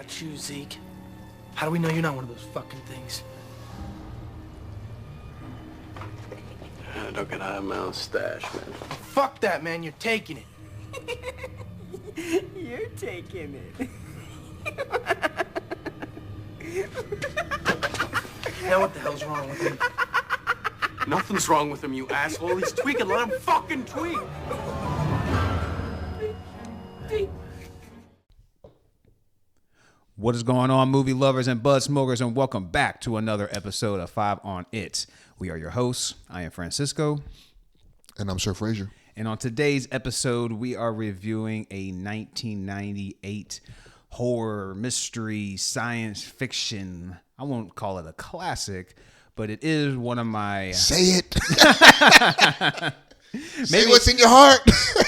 about you, Zeke? How do we know you're not one of those fucking things? I don't get high my own stash, man. Fuck that, man. You're taking it. You're taking it. Now what the hell's wrong with him? Nothing's wrong with him, you asshole. He's tweaking. Let him fucking tweak. What is going on, movie lovers and bud smokers, and welcome back to another episode of 5 on It. We are your hosts. I am Francisco. And I'm Sir Fraser. And on today's episode, we are reviewing a 1998 horror, mystery, science fiction. I won't call it a classic, but it is one of my... Say it. Say what's in your heart.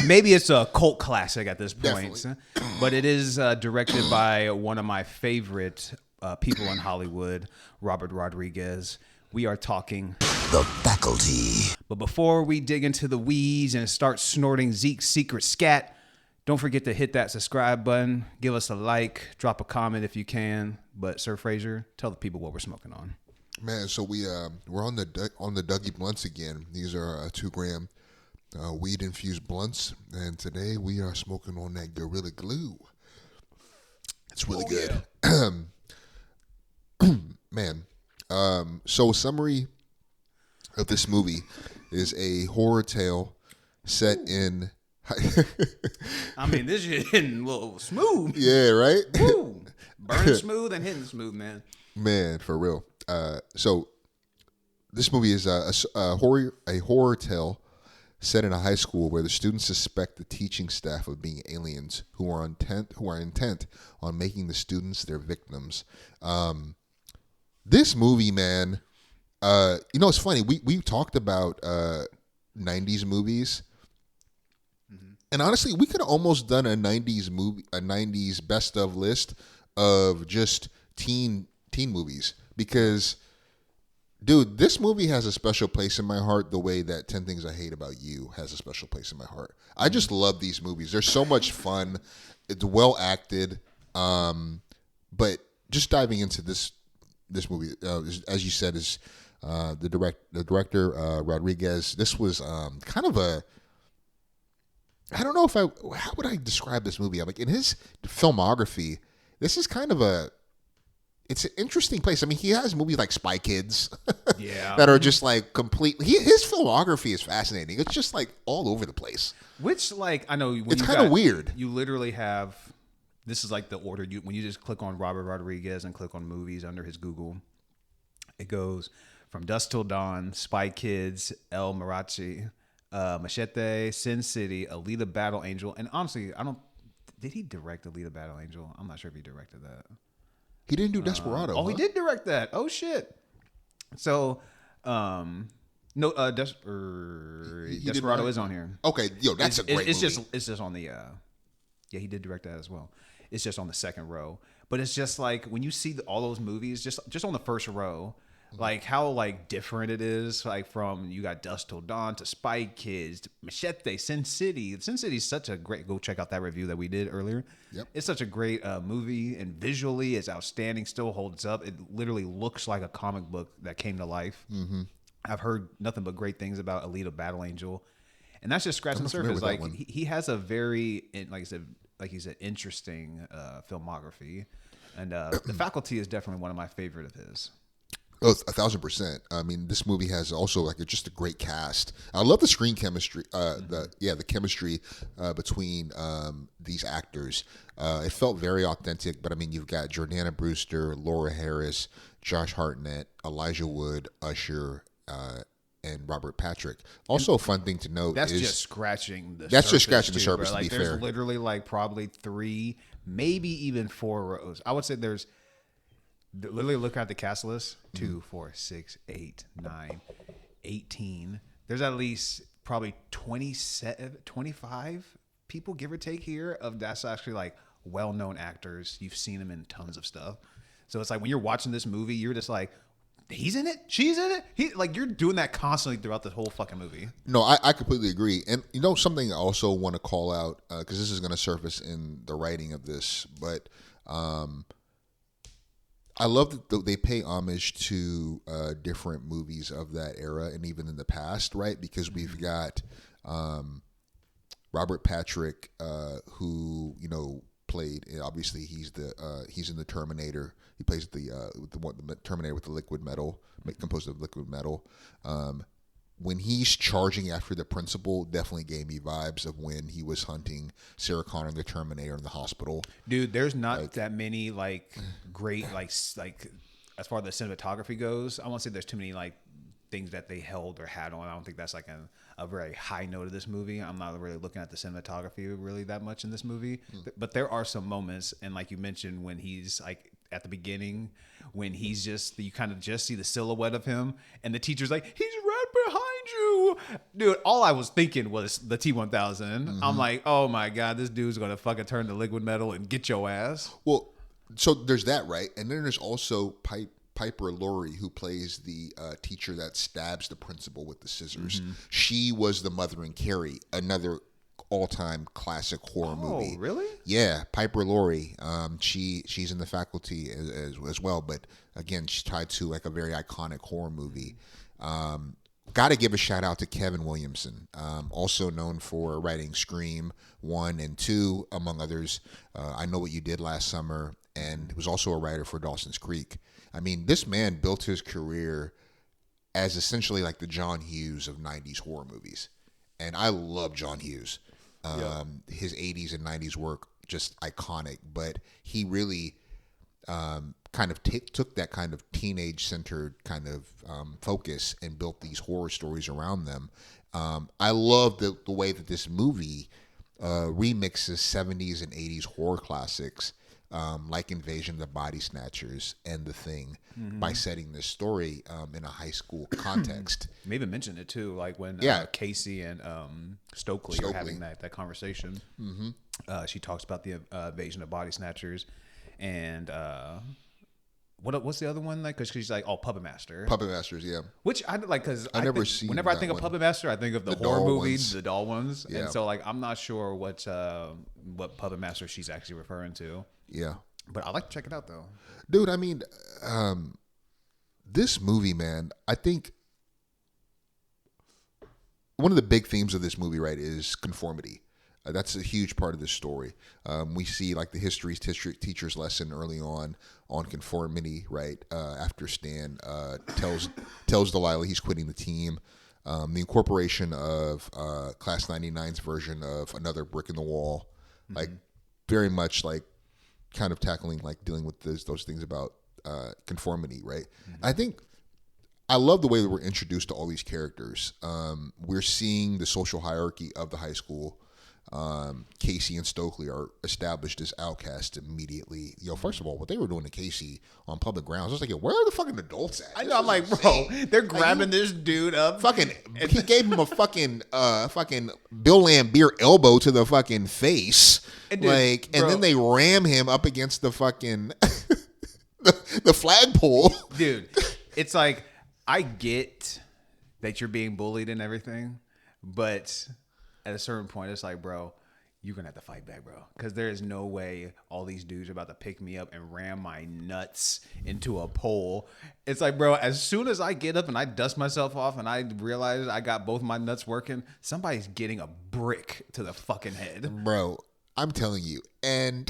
Maybe it's a cult classic at this point. Definitely. But it is directed by one of my favorite people in Hollywood, Robert Rodriguez. We are talking The Faculty. But before we dig into the weeds and start snorting Zeke's secret scat, don't forget to hit that subscribe button. Give us a like. Drop a comment if you can. But Sir Fraser, tell the people what we're smoking on. Man, so we're on the Dougie blunts again. These are 2 gram weed infused blunts, and today we are smoking on that Gorilla Glue. It's really good. Yeah. Man. So a summary of this movie is a horror tale set in... I mean, this shit hitting a little smooth. Yeah, right? Woo. Burning smooth and hitting smooth, man. Man, for real. So this movie is a horror tale set in a high school where the students suspect the teaching staff of being aliens who are intent on making the students their victims. This movie, man, it's funny. We talked about 90s movies. Mm-hmm. And honestly, we could have almost done a 90s best of list of just teen movies, because dude, this movie has a special place in my heart the way that 10 Things I Hate About You has a special place in my heart. I just love these movies. They're so much fun. It's well acted. But just diving into this movie, as you said, is the director Rodriguez. This was kind of a... I don't know how would I describe this movie? I'm like, in his filmography, this is kind of it's an interesting place. I mean, he has movies like Spy Kids that are just like his filmography is fascinating. It's just like all over the place. Which, like, I know it's kind of weird. You literally have, this is like the order, when you just click on Robert Rodriguez and click on movies under his Google, it goes from Dusk Till Dawn, Spy Kids, El Mariachi, Machete, Sin City, Alita Battle Angel, and honestly, did he direct Alita Battle Angel? I'm not sure if he directed that. He didn't do Desperado. He did direct that. Oh shit. So, Desperado is on here. Okay, that's a great movie. It's just on the. He did direct that as well. It's just on the second row, but it's just like when you see all those movies, just on the first row, like how like different it is. Like from you got Dusk Till Dawn to Spy Kids, to Machete, Sin City. Sin City is such a great. Go check out that review that we did earlier. Yep. It's such a great movie, and visually it's outstanding. Still holds up. It literally looks like a comic book that came to life. Mm-hmm. I've heard nothing but great things about Alita Battle Angel, and that's just scratching the surface. Like he has a very, like he said, interesting filmography, and The Faculty is definitely one of my favorite of his. Oh, 1,000%. I mean, this movie has also like just a great cast. I love the screen chemistry. The chemistry between these actors. It felt very authentic. But I mean, you've got Jordana Brewster, Laura Harris, Josh Harnett, Elijah Wood, Usher, and Robert Patrick. Also, a fun thing to note that's is just scratching the. That's just scratching too, the surface. Bro. To like, be there's fair, literally like probably 3, maybe even 4 rows. I would say there's. Literally look at the cast list. 2, 4, 6, 8, 9, 18. There's at least probably 27, 25 people, give or take, here of that's actually like well-known actors. You've seen them in tons of stuff. So it's like when you're watching this movie, you're just like, he's in it, she's in it. You're doing that constantly throughout the whole fucking movie. No, I completely agree. And you know something I also want to call out, because this is going to surface in the writing of this, but I love that they pay homage to different movies of that era and even in the past, right? Because we've got Robert Patrick, who played. Obviously, he's in the Terminator. He plays the Terminator with the liquid metal, composed of liquid metal. When he's charging after the principal, definitely gave me vibes of when he was hunting Sarah Connor in the Terminator in the hospital. Dude, there's not that many great as far as the cinematography goes. I won't say there's too many things that they held or had on. I don't think that's a very high note of this movie. I'm not really looking at the cinematography really that much in this movie, but there are some moments, and like you mentioned, when he's at the beginning, when he's you kind of just see the silhouette of him, and the teacher's like, he's right behind you, dude. All I was thinking was the T-1000. Mm-hmm. I'm like, oh my god, this dude's gonna fucking turn to liquid metal and get your ass. Well, so there's that, right? And then there's also Piper Laurie, who plays the teacher that stabs the principal with the scissors. Mm-hmm. She was the mother in Carrie, another all-time classic horror movie. Oh, really? Yeah, Piper Laurie. She's in the faculty as well, but again, she's tied to a very iconic horror movie. Got to give a shout out to Kevin Williamson, also known for writing Scream 1 and 2, among others. I Know What You Did Last Summer, and was also a writer for Dawson's Creek. I mean, this man built his career as essentially the John Hughes of 90s horror movies. And I love John Hughes. His 80s and 90s work, just iconic. But he really kind of took that kind of teenage-centered kind of focus and built these horror stories around them. I love the way that this movie remixes 70s and 80s horror classics, like Invasion of the Body Snatchers and The Thing, by setting this story in a high school context. You even mentioned it too, when Casey and Stokely are having that conversation. Mm-hmm. She talks about the Invasion of Body Snatchers, and what's the other one? Because she's Puppet Master. Puppet Masters, yeah. Which I because I never seen. Whenever I think of Puppet Master, I think of the horror movies, the doll ones, yeah. And so I'm not sure what Puppet Master she's actually referring to. Yeah. But I'd like to check it out, though. Dude, I mean, this movie, man, I think one of the big themes of this movie, right, is conformity. That's a huge part of this story. We see the history teacher's lesson early on conformity, right? After Stan tells Delilah he's quitting the team. The incorporation of Class 99's version of Another Brick in the Wall, very much kind of tackling dealing with those things about conformity, right? Mm-hmm. I think I love the way that we're introduced to all these characters. We're seeing the social hierarchy of the high school. Casey and Stokely are established as outcasts immediately. First of all, what they were doing to Casey on public grounds, I was where are the fucking adults at? I know, bro, they're grabbing this dude up. He gave him a fucking Bill Lambier elbow to the fucking face, and then they ram him up against the fucking the flagpole. Dude, it's I get that you're being bullied and everything, but at a certain point, it's bro, you're going to have to fight back, bro. Because there is no way all these dudes are about to pick me up and ram my nuts into a pole. It's bro, as soon as I get up and I dust myself off and I realize I got both my nuts working, somebody's getting a brick to the fucking head. Bro, I'm telling you. And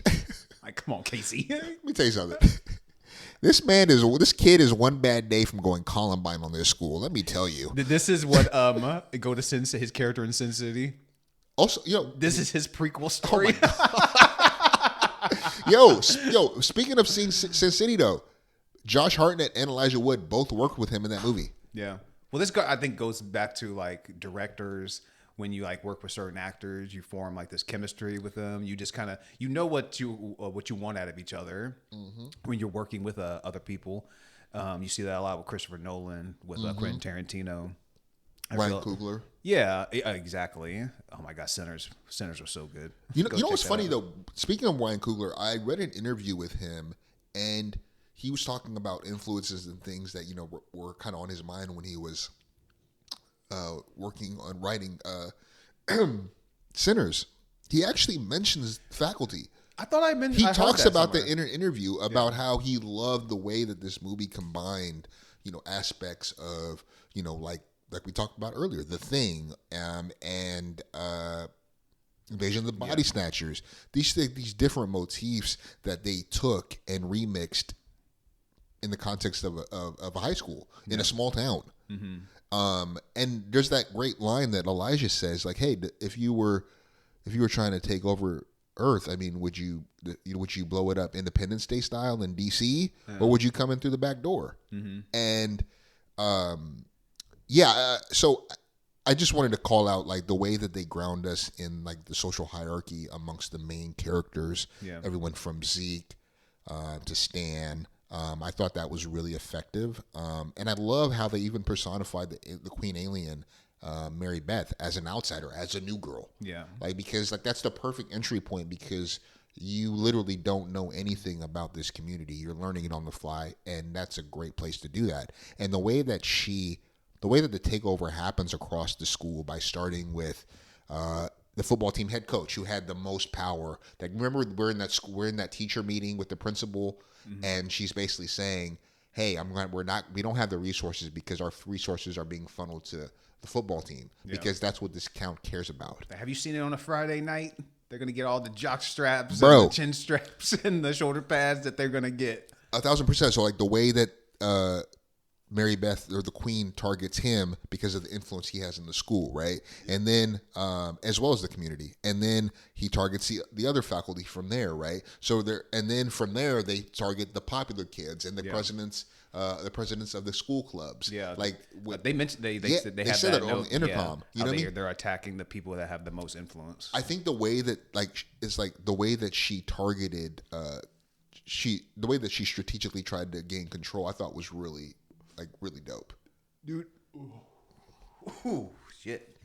come on, Casey. Let me tell you something. This kid is one bad day from going Columbine on this school. Let me tell you. This is what go to his character in Sin City. Also, this is his prequel story. Oh speaking of Sin City though, Josh Hartnett and Elijah Wood both worked with him in that movie. Yeah. Well, this guy I think goes back to directors. When you work with certain actors, you form this chemistry with them. You just kind of what you want out of each other when you're working with other people. You see that a lot with Christopher Nolan, with Quentin Tarantino, Ryan Coogler. Yeah, exactly. Oh my God, Sinners was so good. You know what's funny though? Speaking of Ryan Coogler, I read an interview with him, and he was talking about influences and things that were kind of on his mind when he was working on writing Sinners. He actually mentions Faculty. I thought I mentioned. He I heard talks that about somewhere. the interview about how he loved the way that this movie combined, aspects of, like we talked about earlier, The Thing, and Invasion of the Body Snatchers. These different motifs that they took and remixed in the context of a high school in a small town. And there's that great line that Elijah says, like, "Hey, if you were trying to take over Earth, I mean, would you blow it up Independence Day style in DC, or would you come in through the back door?" And so I just wanted to call out like the way that they ground us in like the social hierarchy amongst the main characters. Yeah. Everyone from Zeke to Stan. I thought that was really effective, and I love how they even personified the Queen Alien, Mary Beth, as an outsider, as a new girl. Yeah, because that's the perfect entry point, because you literally don't know anything about this community. You're learning it on the fly, and that's a great place to do that. And the way that the takeover happens across the school by starting with the football team head coach, who had the most power. Like, remember, we're in that teacher meeting with the principal, and she's basically saying, "Hey, we don't have the resources because our resources are being funneled to the football team because that's what this count cares about." Have you seen it on a Friday night? They're gonna get all the jock straps, bro, and the chin straps, and the shoulder pads that they're gonna get. 1,000%. So like the way that Mary Beth, or the Queen, targets him because of the influence he has in the school, right? And then, as well as the community, and then he targets the other faculty from there, right? So and then from there they target the popular kids and the presidents of the school clubs. Yeah, like they mentioned, they said that on the intercom. You know what I mean? They're attacking the people that have the most influence. I think the way that the way that she targeted, the way that she strategically tried to gain control, I thought was really dope. Dude. Ooh, shit.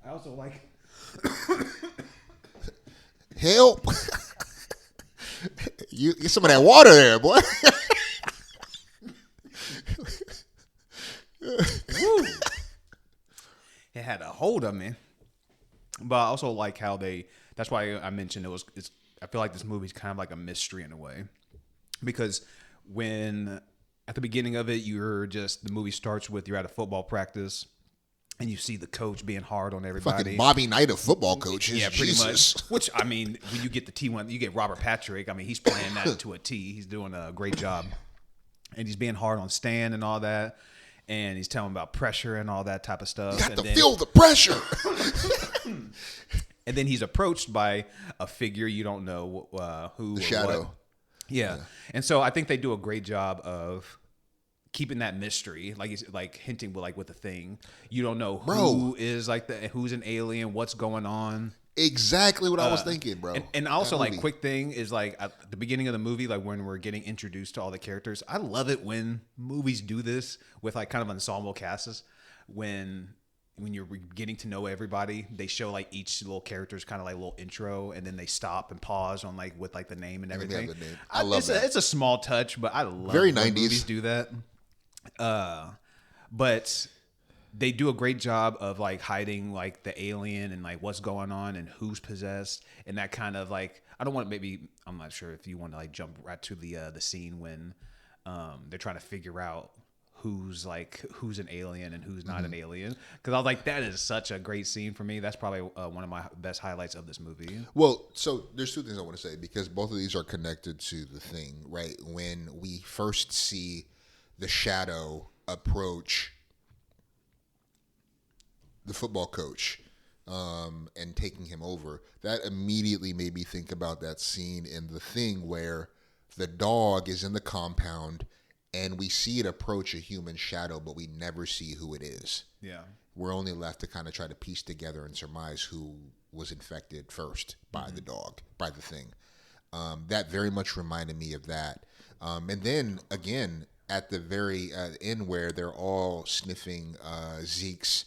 I also like... Help. You get some of that water there, boy. It had a hold of me. But I also like how that's why I mentioned I feel like this movie's kind of like a mystery in a way. Because when... At the beginning of it, the movie starts with you're at a football practice, and you see the coach being hard on everybody. Fucking Bobby Knight of football coaches. Yeah, pretty much. Which, I mean, when you get the T1, you get Robert Patrick. I mean, he's playing that to a T. He's doing a great job. And he's being hard on Stan and all that. And he's telling about pressure and all that type of stuff. You got to feel the pressure. And then he's approached by a figure you don't know who. The Shadow. What. Yeah. And so I think they do a great job of keeping that mystery, like hinting with the Thing. You don't know who is who's an alien, what's going on. Exactly what I was thinking, bro. And also quick thing is at the beginning of the movie, when we're getting introduced to all the characters, I love it when movies do this with kind of ensemble casts. When you're getting to know everybody, they show each little character's kind of little intro, and then they stop and pause on with the name and everything. I love that. It's a small touch, but I love very when 90s movies do that. But they do a great job of hiding the alien and what's going on and who's possessed, and that kind of I don't want to, I'm not sure if you want to jump right to the scene when they're trying to figure out who's an alien and who's not an alien, because I was that is such a great scene for me. That's probably one of my best highlights of this movie. Well, so there's two things I want to say, because both of these are connected to the Thing, right? When we first see the Shadow approach the football coach and taking him over, that immediately made me think about that scene in The Thing where the dog is in the compound and we see it approach a human shadow, but we never see who it is. Yeah. We're only left to kind of try to piece together and surmise who was infected first by the dog, by the Thing. That very much reminded me of that. And then, again, at the very end where they're all sniffing Zeke's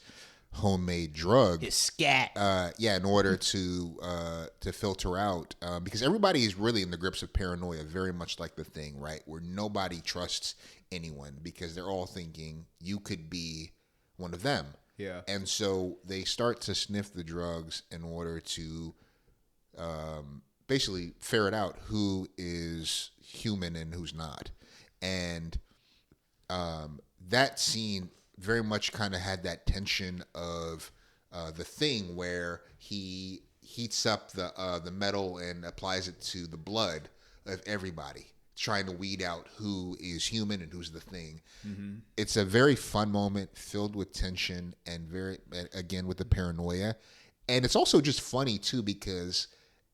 homemade drug. His scat. In order to filter out, because everybody is really in the grips of paranoia, very much like the Thing, right? Where nobody trusts anyone because they're all thinking you could be one of them. Yeah. And so they start to sniff the drugs in order to basically ferret out who is human and who's not. And that scene very much kind of had that tension of the Thing, where he heats up the metal and applies it to the blood of everybody, trying to weed out who is human and who's the Thing. Mm-hmm. It's a very fun moment filled with tension and again with the paranoia. And it's also just funny too, because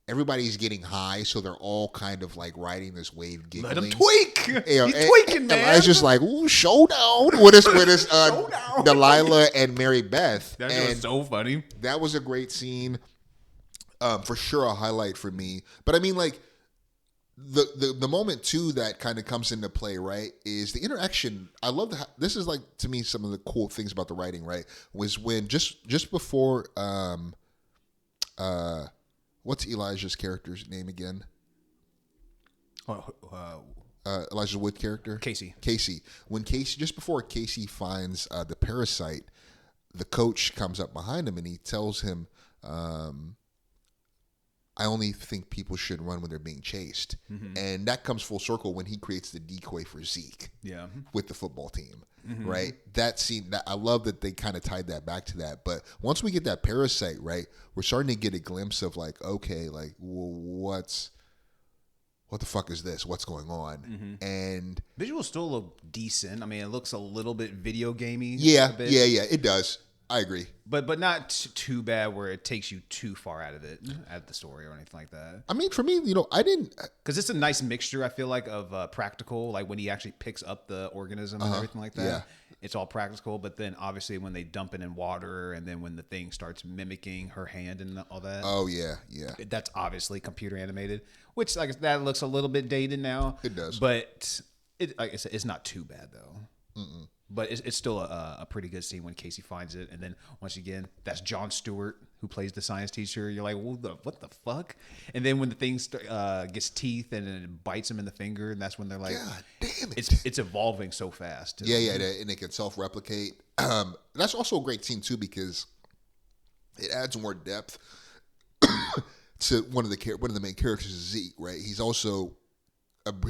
everybody's getting high, so they're all kind of like riding this wave, giggling. Let him tweak. He's tweaking, man. I was just like, ooh, showdown with us, Delilah and Mary Beth. That was so funny. That was a great scene. For sure, a highlight for me. But I mean, like, the moment too that kind of comes into play, right, is the interaction. I love this is like, to me, some of the cool things about the writing, right, was when just before what's Elijah's character's name again? Elijah Wood character? Casey. When Casey, just before Casey finds the parasite, the coach comes up behind him and he tells him, I only think people should run when they're being chased. Mm-hmm. And that comes full circle when he creates the decoy for Zeke with the football team, right? That scene, I love that they kind of tied that back to that. But once we get that parasite, right, we're starting to get a glimpse of like, okay, like, well, what the fuck is this? What's going on? Mm-hmm. And visuals still look decent. I mean, it looks a little bit video gamey. Yeah, it does. I agree. But not too bad where it takes you too far out of the story or anything like that. I mean, for me, I didn't... Because it's a nice mixture, I feel like, of practical, like when he actually picks up the organism and everything like that. Yeah. It's all practical, but then obviously when they dump it in water and then when the Thing starts mimicking her hand and all that. Oh, yeah. That's obviously computer animated, which like that looks a little bit dated now. It does. But like I said, it's not too bad, though. Mm-mm. But it's still a pretty good scene when Casey finds it. And then, once again, that's Jon Stewart, who plays the science teacher. You're like, what the fuck? And then when the Thing gets teeth and it bites him in the finger, and that's when they're like, God damn it. It's evolving so fast. Yeah, and it can self-replicate. That's also a great scene, too, because it adds more depth to one of the main characters, Zeke, right? He's also...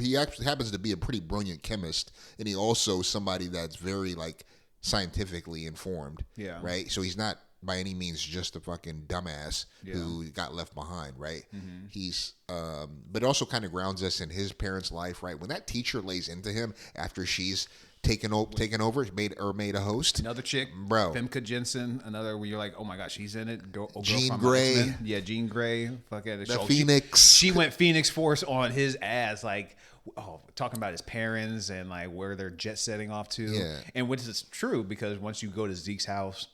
he actually happens to be a pretty brilliant chemist, and he also somebody that's very like scientifically informed. Yeah. Right. So he's not by any means just a fucking dumbass who got left behind. Right. Mm-hmm. He's, but it also kind of grounds us in his parents' life. Right. When that teacher lays into him after she's taken over, made a host. Another chick, bro. Famke Janssen, another where you're like, oh my gosh, she's in it. Jean Grey. Yeah, Jean Grey. Fuck it. The Phoenix. She went Phoenix Force on his ass, like, talking about his parents and like where they're jet setting off to. Yeah. And which is true because once you go to Zeke's house,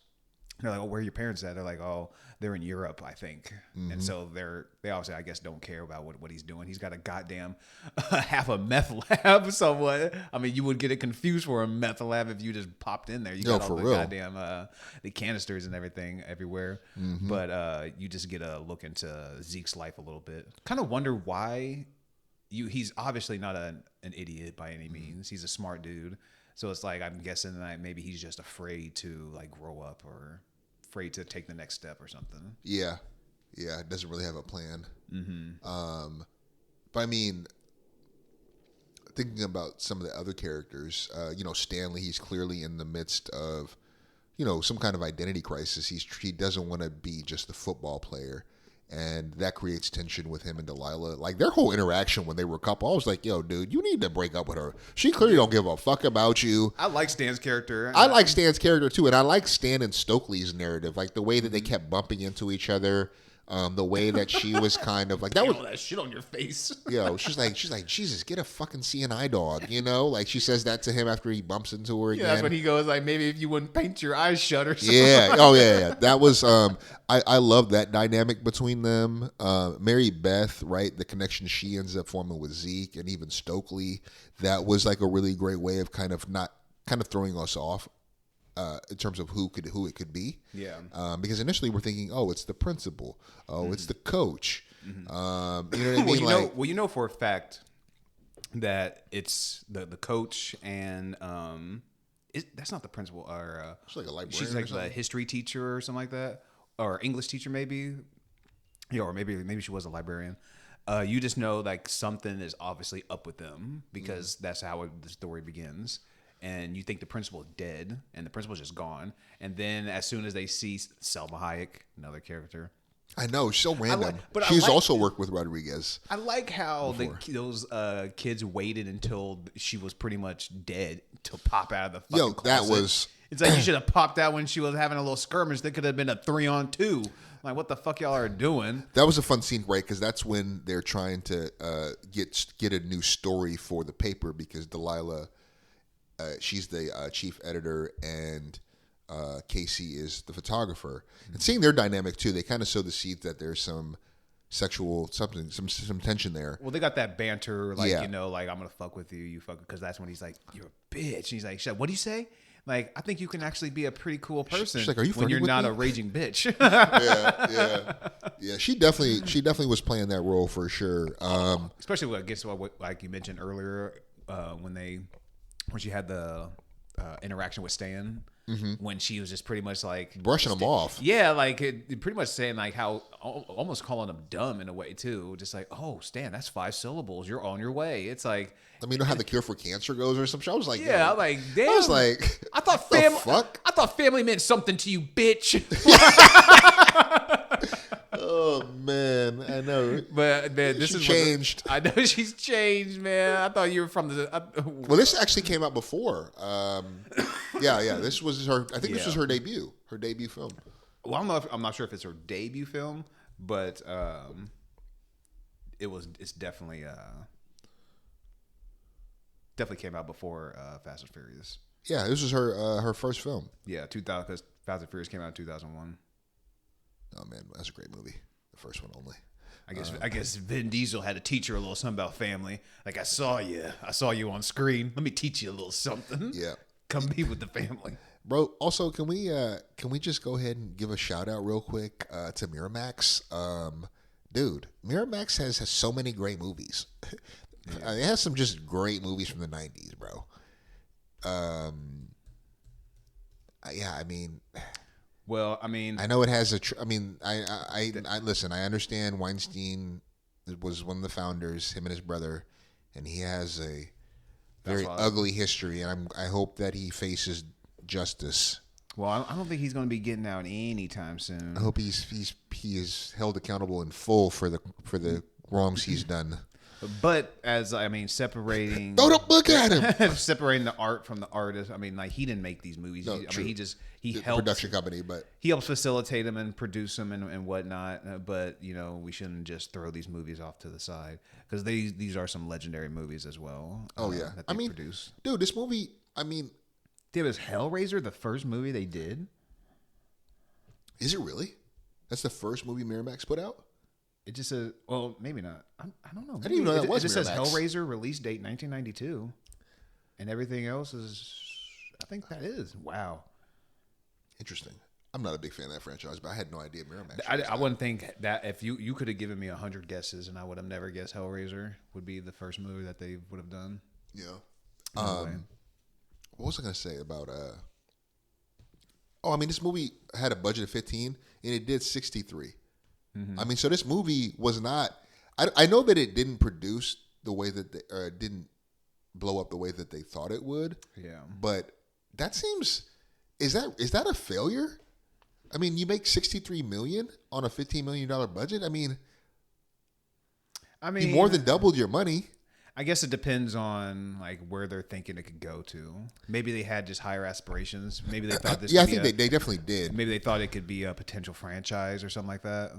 they're like, oh, where are your parents at? They're like, oh, they're in Europe, I think. Mm-hmm. And so they obviously, I guess, don't care about what he's doing. He's got a goddamn half a meth lab somewhat. I mean, you would get it confused for a meth lab if you just popped in there. You got all the goddamn the canisters and everything everywhere. Mm-hmm. But you just get a look into Zeke's life a little bit. Kind of wonder why he's obviously not an idiot by any means. He's a smart dude. So it's like, I'm guessing that maybe he's just afraid to like grow up or afraid to take the next step or something. Yeah. Doesn't really have a plan. Mm-hmm. But I mean, thinking about some of the other characters, Stanley, he's clearly in the midst of, some kind of identity crisis. He doesn't want to be just the football player. And that creates tension with him and Delilah. Like, their whole interaction when they were a couple, I was like, yo, dude, you need to break up with her. She clearly don't give a fuck about you. I like Stan's character. I like Stan's character, too. And I like Stan and Stokely's narrative. Like, the way that they kept bumping into each other. The way that she was kind of like that was all that shit on your face. She's like, Jesus, get a fucking CNI dog, Like she says that to him after he bumps into her again. Yeah, that's when he goes like, maybe if you wouldn't paint your eyes shut or something. Yeah. Oh yeah. That was I love that dynamic between them. Mary Beth, right? The connection she ends up forming with Zeke and even Stokely. That was like a really great way of kind of throwing us off. In terms of who it could be, because initially we're thinking, oh, it's the principal, it's the coach, you know what I mean? You know for a fact that it's the coach and that's not the principal or she's like a librarian. She's like a history teacher or something like that, or English teacher maybe. Yeah, or maybe she was a librarian. You just know like something is obviously up with them because that's how the story begins. And you think the principal is dead, and the principal's just gone. And then as soon as they see Selma Hayek, another character. I know, she's so random. but She's also worked with Rodriguez. I like how those kids waited until she was pretty much dead to pop out of the fucking closet. It's like you should have popped out when she was having a little skirmish. That could have been a 3-on-2. Like, what the fuck y'all are doing? That was a fun scene, right? Because that's when they're trying to get a new story for the paper because Delilah, she's the chief editor, and Casey is the photographer. And seeing their dynamic too, they kind of sow the seed that there's some sexual something, some tension there. Well, they got that banter, like you know, like I'm gonna fuck with you, you fuck, because that's when he's like, "You're a bitch." And he's like, "What do you say?" Like, I think you can actually be a pretty cool person. She's like, "Are you when you're with not me?" a raging bitch? Yeah. She definitely was playing that role for sure. Especially what I guess like you mentioned earlier, when she had the interaction with Stan. When she was just pretty much like brushing him off. Yeah, like pretty much saying like how almost calling him dumb in a way too. Just like, "Oh, Stan, that's 5 syllables. You're on your way." It's like, let me know how the cure for cancer goes or some shit. I was like, yeah, I'm like, damn. I was like, I thought fuck? I thought family meant something to you, bitch. Oh man, I know. But man, this is changed. I know she's changed, man. I thought you were from the. Well, this actually came out before. Yeah. This was her. I think this was her debut. Her debut film. Well, I'm not sure if it's her debut film, but it's definitely came out before Fast and Furious. Yeah, this was her first film. Yeah, 2000, because Fast and Furious came out in 2001. Oh man, that's a great movie. The first one only. I guess Vin Diesel had to teach her a little something about family. Like, I saw you on screen. Let me teach you a little something. Yeah. Come be with the family. Bro, also can we just go ahead and give a shout out real quick to Miramax? Dude, Miramax has so many great movies. Yeah. It has some just great movies from the 90s, bro. Yeah, I mean, well, I mean, I know it has I listen, I understand Weinstein was one of the founders, him and his brother, and he has a very ugly history, and I hope that he faces justice. Well, I don't think he's going to be getting out anytime soon. I hope he is held accountable in full for the wrongs he's done. But separating. Don't look at him. Separating the art from the artist. I mean, like, he didn't make these movies. No, he the helped production company, but he helps facilitate them and produce them and whatnot. But we shouldn't just throw these movies off to the side because these are some legendary movies as well. Oh yeah, that they produce. Dude, this movie. Was Hellraiser the first movie they did? Is it really? That's the first movie Miramax put out? It just says, well, maybe not. I don't know. I didn't even know that was It just Miramax. says Hellraiser release date 1992, and everything else is. I think that is wow. Interesting. I'm not a big fan of that franchise, but I had no idea Miramax. I wouldn't think that if you could have given me 100 guesses, and I would have never guessed Hellraiser would be the first movie that they would have done. Yeah. What was I going to say about? This movie had a budget of 15, and it did 63. Mm-hmm. So this movie was not. I know that it didn't produce the way that it didn't blow up the way that they thought it would. Yeah. But that seems. Is that a failure? You make $63 million on a $15 million budget. You more than doubled your money. I guess it depends on like where they're thinking it could go to. Maybe they had just higher aspirations. Maybe they thought this. Yeah, I think they definitely did. Maybe they thought it could be a potential franchise or something like that.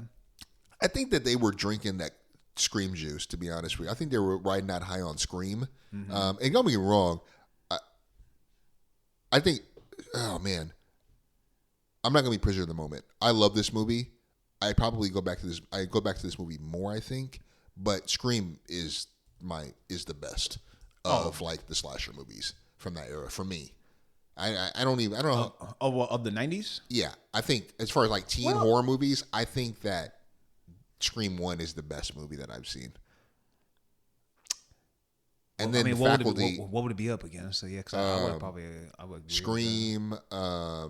I think that they were drinking that Scream juice. To be honest with you, I think they were riding that high on Scream. Mm-hmm. And don't get me wrong. I think. Oh man, I'm not gonna be prisoner of the moment. I love this movie. I probably go back to this. I go back to this movie more. I think, but Scream is the best of like the slasher movies from that era for me. I don't know. Of the 90s? Yeah, I think as far as like teen horror movies, I think that Scream 1 is the best movie that I've seen. And then the Faculty. What would it be up against? So yeah, because I would probably agree Scream. I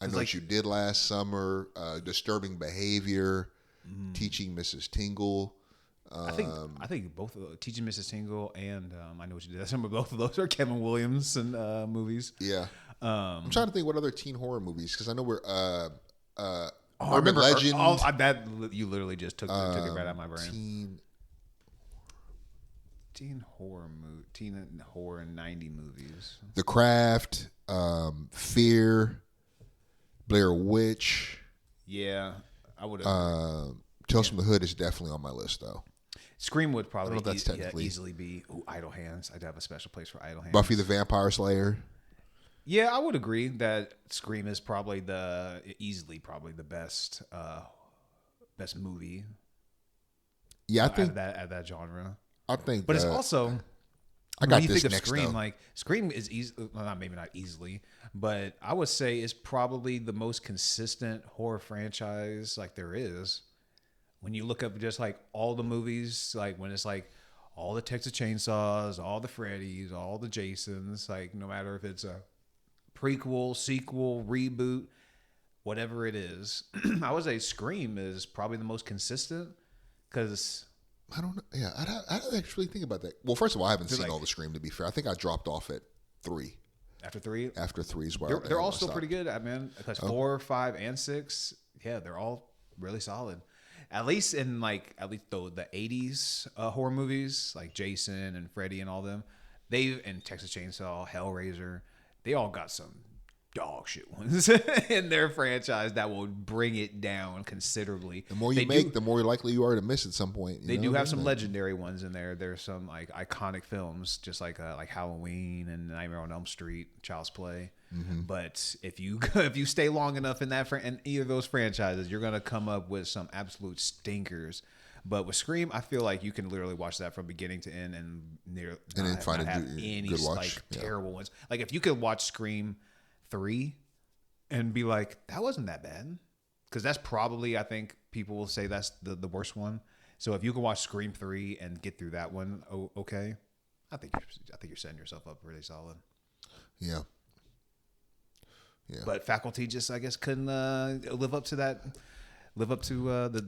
Know What You Did Last Summer. Disturbing Behavior. Teaching Mrs. Tingle. I think both of those, Teaching Mrs. Tingle and I Know What You Did. Some of both of those are Kevin Williamson movies. Yeah. I'm trying to think what other teen horror movies, because I know we're I Urban remember Legend. That you literally just took it right out of my brain. Teen horror and 90 movies. The Craft, Fear, Blair Witch. Yeah, I would. Tales from the Hood is definitely on my list, though. Scream would probably I don't know if that's technically- easily be Idle Hands. I'd have a special place for Idle Hands. Buffy the Vampire Slayer. Yeah, I would agree that Scream is probably easily the best movie. Yeah, I think out of that genre. I think, but it's also I got when you this think of next, Scream, though. like Scream is easy. Well, maybe not easily, but I would say it's probably the most consistent horror franchise like there is. When you look up just like all the movies, like when it's like all the Texas Chainsaws, all the Freddys, all the Jasons, like no matter if it's a prequel, sequel, reboot, whatever it is, I would say Scream is probably the most consistent because I don't know. Yeah, I don't actually think about that. Well, first of all, I haven't seen like- all the Scream, to be fair. I think I dropped off at 3. after 3, After 3 is where they're all still pretty good. I mean, because 4, 5, and 6, yeah, they're all really solid. At least the 80s horror movies like Jason and Freddy and all them, and Texas Chainsaw, Hellraiser, they all got some dog shit ones in their franchise that will bring it down considerably. The more you make, the more likely you are to miss at some point. They do have some legendary ones in there. There's some like iconic films, just like Halloween and Nightmare on Elm Street, Child's Play. Mm-hmm. But if you stay long enough in in either of those franchises, you're gonna come up with some absolute stinkers. But with Scream, I feel like you can literally watch that from beginning to end and then find not a have any good watch. terrible ones. Like if you could watch Scream 3 and be like, that wasn't that bad, because that's probably, I think people will say that's the worst one. So if you can watch Scream 3 and get through that one, okay, I think you're setting yourself up really solid. Yeah. Yeah. But Faculty just, I guess, couldn't live up to the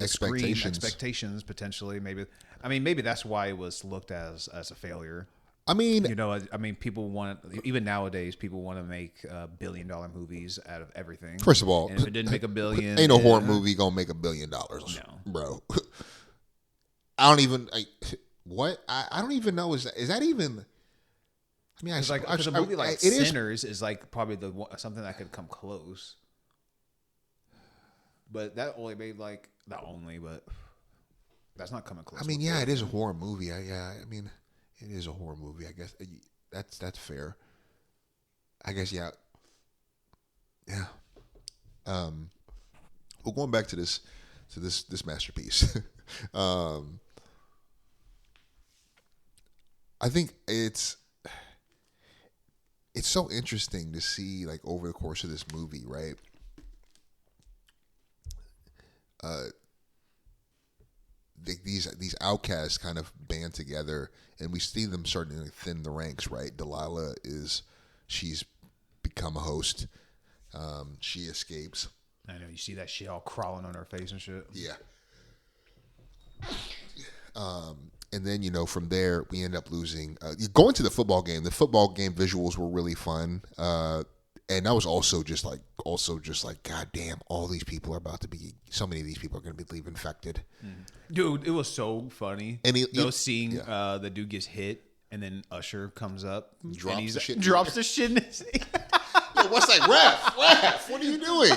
Scream expectations potentially. Maybe that's why it was looked as a failure. I mean, people even nowadays, people want to make $1 billion movies out of everything. First of all, and if it didn't make $1 billion, ain't no horror movie gonna make $1 billion. No, bro. I don't even. What? I don't even know. Is that even? I mean, it's like a movie like Sinners is like probably something that could come close. But that only made but that's not coming close. I mean, yeah, it is a horror movie. I mean. It is a horror movie, I guess. That's fair. I guess, yeah. Yeah. Well, going back to this masterpiece. I think it's so interesting to see, like, over the course of this movie, right? These outcasts kind of band together, and we see them starting to thin the ranks, right? Delilah she's become a host. She escapes. I know, you see that shit all crawling on her face and shit. Yeah. And then, from there, we end up losing. Going to the football game. The football game visuals were really fun. And that was also just like, God damn, all these people are about to be, so many of these people are going to be infected. Dude, it was so funny. And seeing the dude gets hit, and then Usher comes up, drops the shit. Drops the shit in his What's like, ref, what are you doing?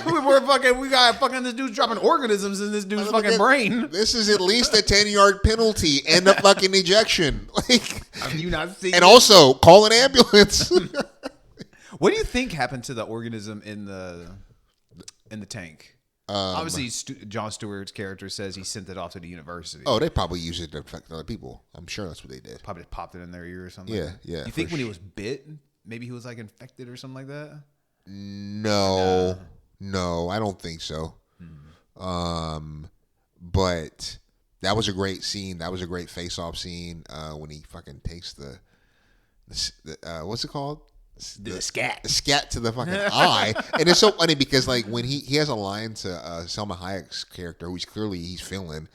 we got this dude's dropping organisms in this dude's fucking brain. This is at least a 10-yard penalty and a fucking ejection. Like, have you not seen? And also, call an ambulance. What do you think happened to the organism in the tank? Obviously, Jon Stewart's character says he sent it off to the university. Oh, they probably used it to infect other people. I'm sure that's what they did. Probably popped it in their ear or something. Yeah. You think when he was bit, maybe he was like infected or something like that? No, I don't think so. But that was a great scene. That was a great face-off scene when he fucking takes the what's it called? the scat to the fucking eye. And it's so funny because like when he has a line to Salma Hayek's character, who's clearly he's feeling,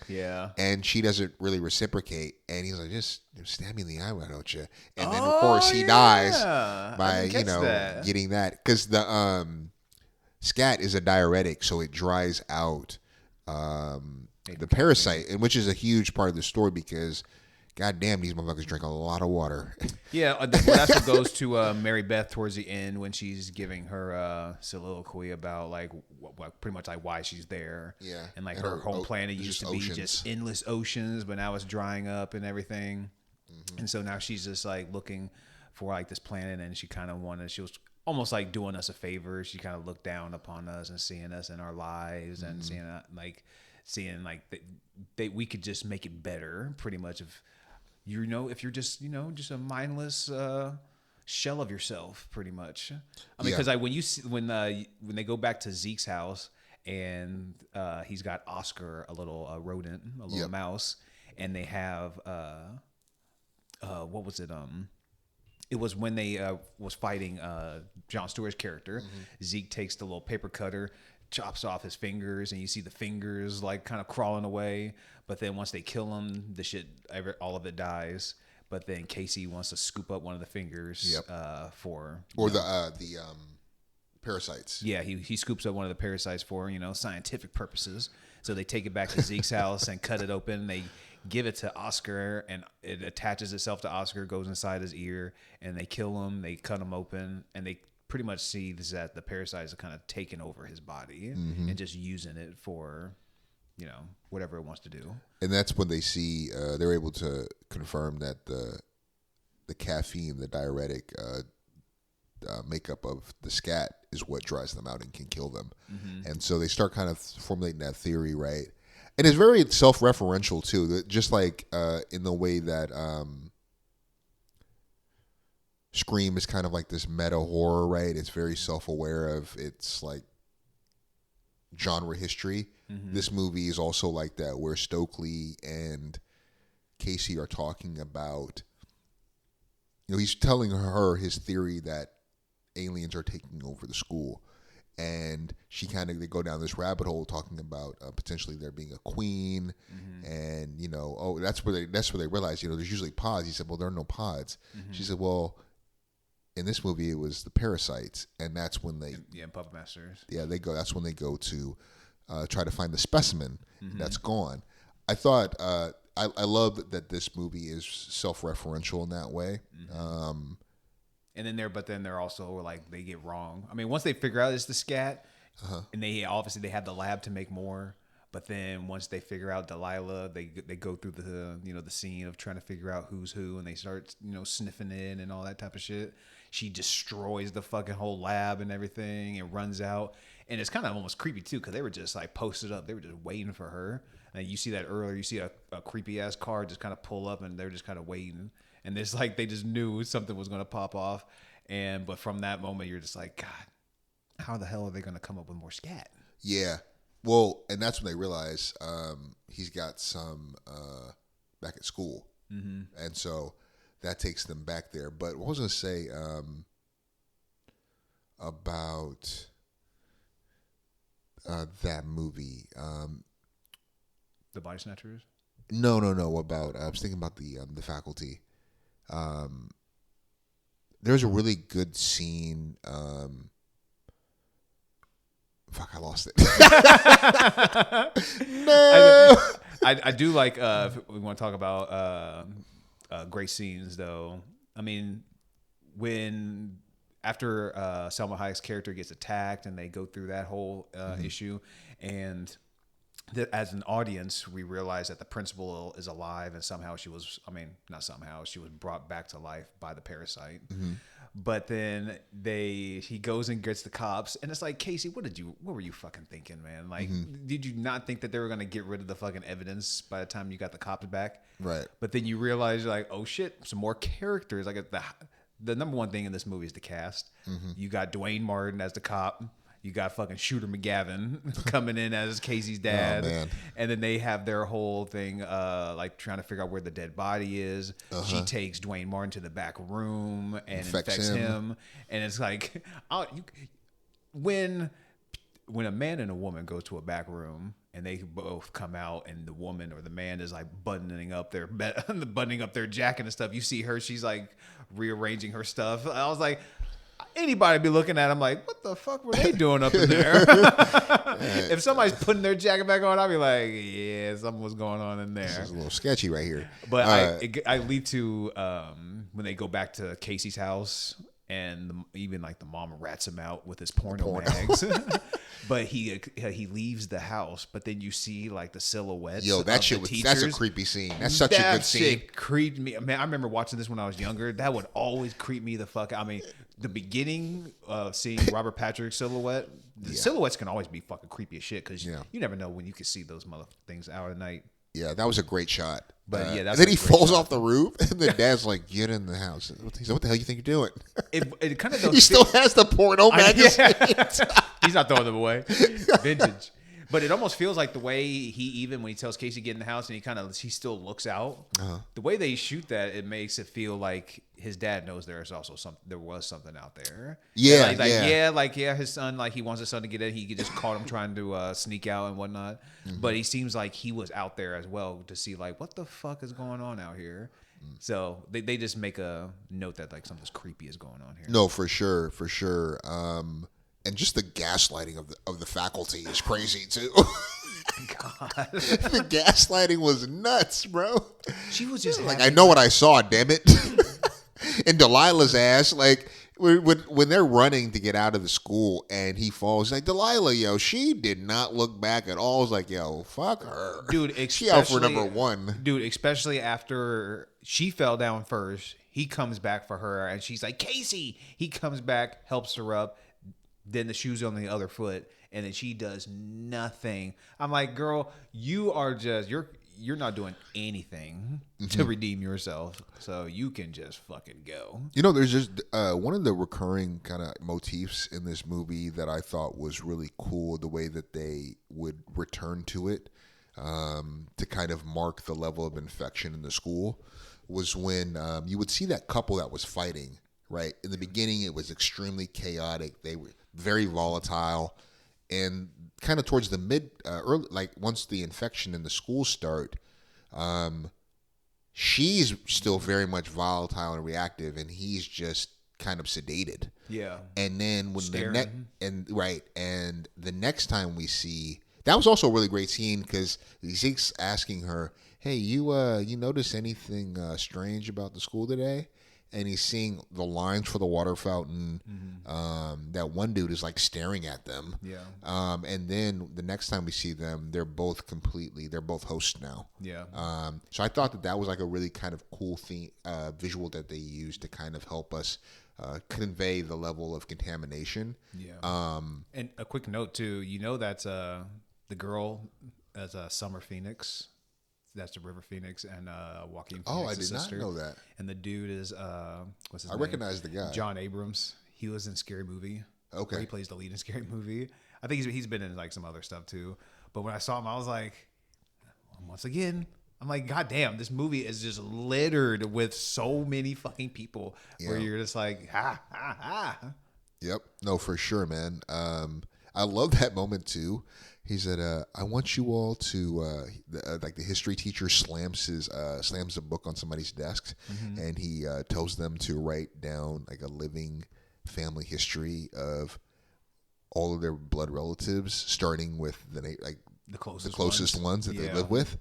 and she doesn't really reciprocate, and he's like, just stab me in the eye, why don't you? And then of course he dies by getting that, because the scat is a diuretic, so it dries out the parasite, and which is a huge part of the story because God damn, these motherfuckers drink a lot of water. Yeah, that's what goes to Mary Beth towards the end when she's giving her soliloquy about like pretty much like why she's there. Yeah, and like her home planet used to be just endless oceans, but now it's drying up and everything. Mm-hmm. And so now she's just like looking for like this planet, and she kind of she was almost like doing us a favor. She kind of looked down upon us and seeing us in our lives, and seeing that we could just make it better, pretty much. If you're just just a mindless shell of yourself, pretty much. I mean, because when they go back to Zeke's house and he's got Oscar, a little rodent, a little mouse, and they have what was it? It was when they was fighting Jon Stewart's character. Mm-hmm. Zeke takes the little paper cutter, chops off his fingers, and you see the fingers like kind of crawling away. But then once they kill him, all of it dies. But then Casey wants to scoop up one of the fingers the parasites. Yeah, he scoops up one of the parasites for scientific purposes. So they take it back to Zeke's house and cut it open. They give it to Oscar, and it attaches itself to Oscar, goes inside his ear, and they kill him. They cut him open, and they pretty much see that the parasites are kind of taking over his body and just using it for whatever it wants to do. And that's when they see they're able to confirm that the caffeine, the diuretic makeup of the scat is what dries them out and can kill them. Mm-hmm. And so they start kind of formulating that theory, right? And it's very self-referential too, just like in the way that Scream is kind of like this meta horror, right? It's very self-aware of its like genre history. Mm-hmm. This movie is also like that, where Stokely and Casey are talking about, he's telling her his theory that aliens are taking over the school. And they go down this rabbit hole talking about potentially there being a queen, and that's where they realize there's usually pods. He said, well, there are no pods. Mm-hmm. She said, well, in this movie it was the parasites, and that's when puppet masters. Yeah, that's when they go to try to find the specimen that's gone. I thought I love that this movie is self-referential in that way. Mm-hmm. And then they're also like, they get wrong. I mean, once they figure out it's the scat, and they have the lab to make more. But then once they figure out Delilah, they go through the the scene of trying to figure out who's who, and they start sniffing it and all that type of shit. She destroys the fucking whole lab and everything, and runs out. And it's kind of almost creepy too, because they were just like posted up. They were just waiting for her. And you see that earlier. You see a creepy ass car just kind of pull up, and they're just kind of waiting. And it's like they just knew something was going to pop off. But from that moment, you're just like, God, how the hell are they going to come up with more scat? Yeah. Well, and that's when they realize he's got some back at school. Mm-hmm. And so that takes them back there. But what was I going to say about that movie? The Body Snatchers? No. About I was thinking about the faculty. There's a really good scene. Fuck, I lost it. No. I do like. If we want to talk about great scenes, though. I mean, after Salma Hayek's character gets attacked, and they go through that whole issue, and as an audience, we realize that the principal is alive, and somehow she was, not somehow, she was brought back to life by the parasite. Mm-hmm. But then he goes and gets the cops, and it's like, Casey, what were you fucking thinking, man? Like, did you not think that they were going to get rid of the fucking evidence by the time you got the cops back? Right. But then you realize, you're like, oh shit, some more characters. Like the number one thing in this movie is the cast. Mm-hmm. You got Dwayne Martin as the cop. You got fucking Shooter McGavin coming in as Casey's dad. Oh, man. And then they have their whole thing, like trying to figure out where the dead body is. She takes Dwayne Martin to the back room and infects him. And it's like, when a man and a woman go to a back room and they both come out and the woman or the man is like buttoning up their jacket and stuff, you see her, she's like rearranging her stuff. I was like, anybody be looking at him like, what the fuck were they doing up in there? If somebody's putting their jacket back on, I'll be like, yeah, something was going on in there. This is a little sketchy right here. But I lead to when they go back to Casey's house and even like the mom rats him out with his porno mags. But he leaves the house, but then you see like the silhouettes. Yo, that of shit the that's a creepy scene. That's such a good scene. That shit creeped me. Man, I remember watching this when I was younger. That would always creep me the fuck out. I mean, the beginning of seeing Robert Patrick's silhouette, the silhouettes can always be fucking creepy as shit because you never know when you can see those mother things out at night. Yeah, that was a great shot. But that's and then he falls off the roof, and the dad's like, "Get in the house." He's like, "What the hell you think you're doing?" It kind of he still has the porno magazine. He's not throwing them away. Vintage. But it almost feels like the way even when he tells Casey to get in the house and he still looks out. The way they shoot that, it makes it feel like his dad knows there was something out there. Yeah, his son, like he wants his son to get in. He just caught him trying to sneak out and whatnot. But he seems like he was out there as well to see like what the fuck is going on out here. So they just make a note that like something's creepy is going on here. No, for sure. And just the gaslighting of the faculty is crazy too. God. The gaslighting was nuts, bro. She was just like, I know what I saw, damn it. And Delilah's ass, like when they're running to get out of the school and he falls, like Delilah, yo, she did not look back at all. I was like, yo, fuck her, dude. She out for number one, dude. Especially after she fell down first, he comes back for her, and she's like, Casey. He comes back, helps her up. Then the shoe's on the other foot, and then she does nothing. I'm like, girl, you're not doing anything to redeem yourself, so you can just fucking go. You know, there's just one of the recurring kind of motifs in this movie that I thought was really cool, the way that they would return to it to kind of mark the level of infection in the school, was when you would see that couple that was fighting, right? In the beginning, it was extremely chaotic. They were very volatile, and kind of towards the early, like once the infection in the school start, she's still very much volatile and reactive, and he's just kind of sedated. Yeah. And then when staring. and the next time we see, that was also a really great scene because Zeke's asking her, "Hey, you notice anything strange about the school today?" And he's seeing the lines for the water fountain. That one dude is like staring at them. Yeah. And then the next time we see them, they're both hosts now. Yeah. So I thought that was like a really kind of cool thing, visual that they used to kind of help us convey the level of contamination. Yeah. And a quick note too, that's the girl as Summer Phoenix. That's the River Phoenix and Joaquin Phoenix's I did sister. not know that. And the dude is what's his name? I recognize the guy. John Abrams. He was in Scary Movie. Okay. He plays the lead in Scary Movie. I think he's been in like some other stuff too. But when I saw him, I was like, once again, I'm like, God damn, this movie is just littered with so many fucking people where you're just like, ha, ha, ha. Yep. No, for sure, man. I love that moment too. He said, I want you all to, like the history teacher slams a book on somebody's desk, and he tells them to write down like a living family history of all of their blood relatives, starting with the closest ones that they live with.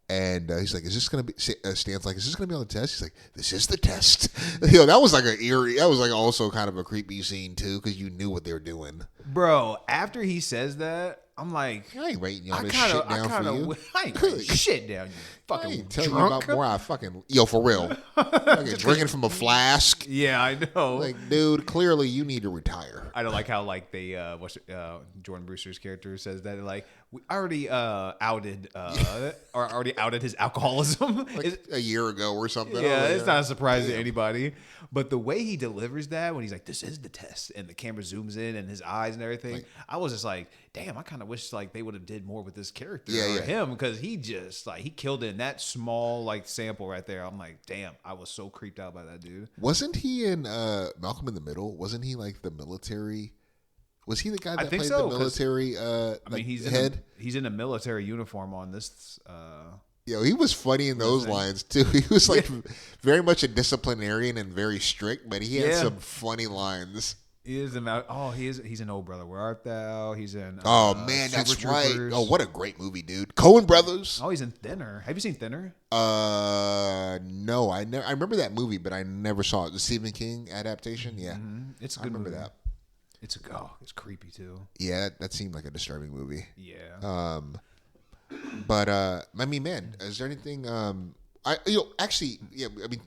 And he's like, "Is this gonna be?" Stan's like, "Is this gonna be on the test?" He's like, "This is the test." That was like that was like also kind of a creepy scene too, because you knew what they were doing. Bro, after he says that, I'm like, I ain't writing all this shit down for you. I ain't writing shit down, you I fucking ain't telling you drunk. about more. I fucking for real. Fucking drinking from a flask. Yeah, I know. Like, dude, clearly you need to retire. I don't like how like they Jordan Brewster's character says that like we already outed his alcoholism Like a year ago or something. Yeah, Like, it's not a surprise to anybody. But the way he delivers that when he's like, "This is the test," and the camera zooms in and his eyes and everything, I was just like, "Damn!" I kind of wish like they would have did more with this character or him because he just like he killed it in that small like sample right there. I'm like, "Damn!" I was so creeped out by that dude. Wasn't he in Malcolm in the Middle? Wasn't he like the military? Was he the guy that played the military? I mean, he's in a military uniform on this. Yo, he was funny in those lines too. He was like very much a disciplinarian and very strict, but he had some funny lines. He is he's an old brother. Where art thou? He's in. Oh man, Super that's Troopers. right. Oh, what a great movie, dude. Coen Brothers. Oh, he's in Thinner. Have you seen Thinner? No, I remember that movie, but I never saw it. The Stephen King adaptation. Yeah, It's a good remember movie. that. It's creepy too. Yeah, that seemed like a disturbing movie. Yeah. But I mean, man, is there anything?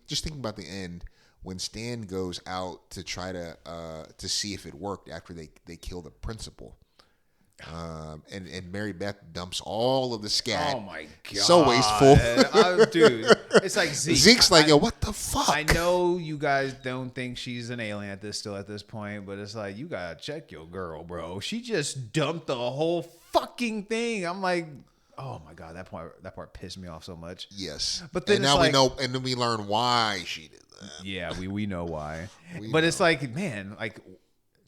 Just thinking about the end when Stan goes out to try to see if it worked after they kill the principal. And Mary Beth dumps all of the scat. Oh my god, so wasteful, dude. It's like Zeke's like, yo, what the fuck? I know you guys don't think she's an alien at this point, but it's like you gotta check your girl, bro. She just dumped the whole fucking thing. I'm like, oh my god, that part pissed me off so much. Yes, but then now we know, and then we learn why she did that. Yeah, we know why. But it's like, man, like.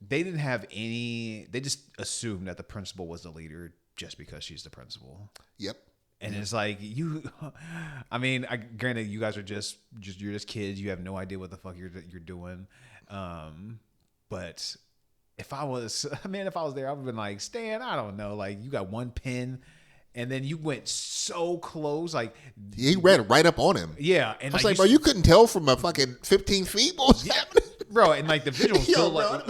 They didn't have any. They just assumed that the principal was the leader just because she's the principal. Yep. And it's like you. I mean, granted, you guys are just you're just kids. You have no idea what the fuck you're doing. But if I was there, I would have been like, Stan, I don't know. Like you got one pin, and then you went so close. Like he ran right up on him. Yeah, and I was like, bro, you couldn't tell from a fucking 15 feet what was happening, bro. And like the visual still like.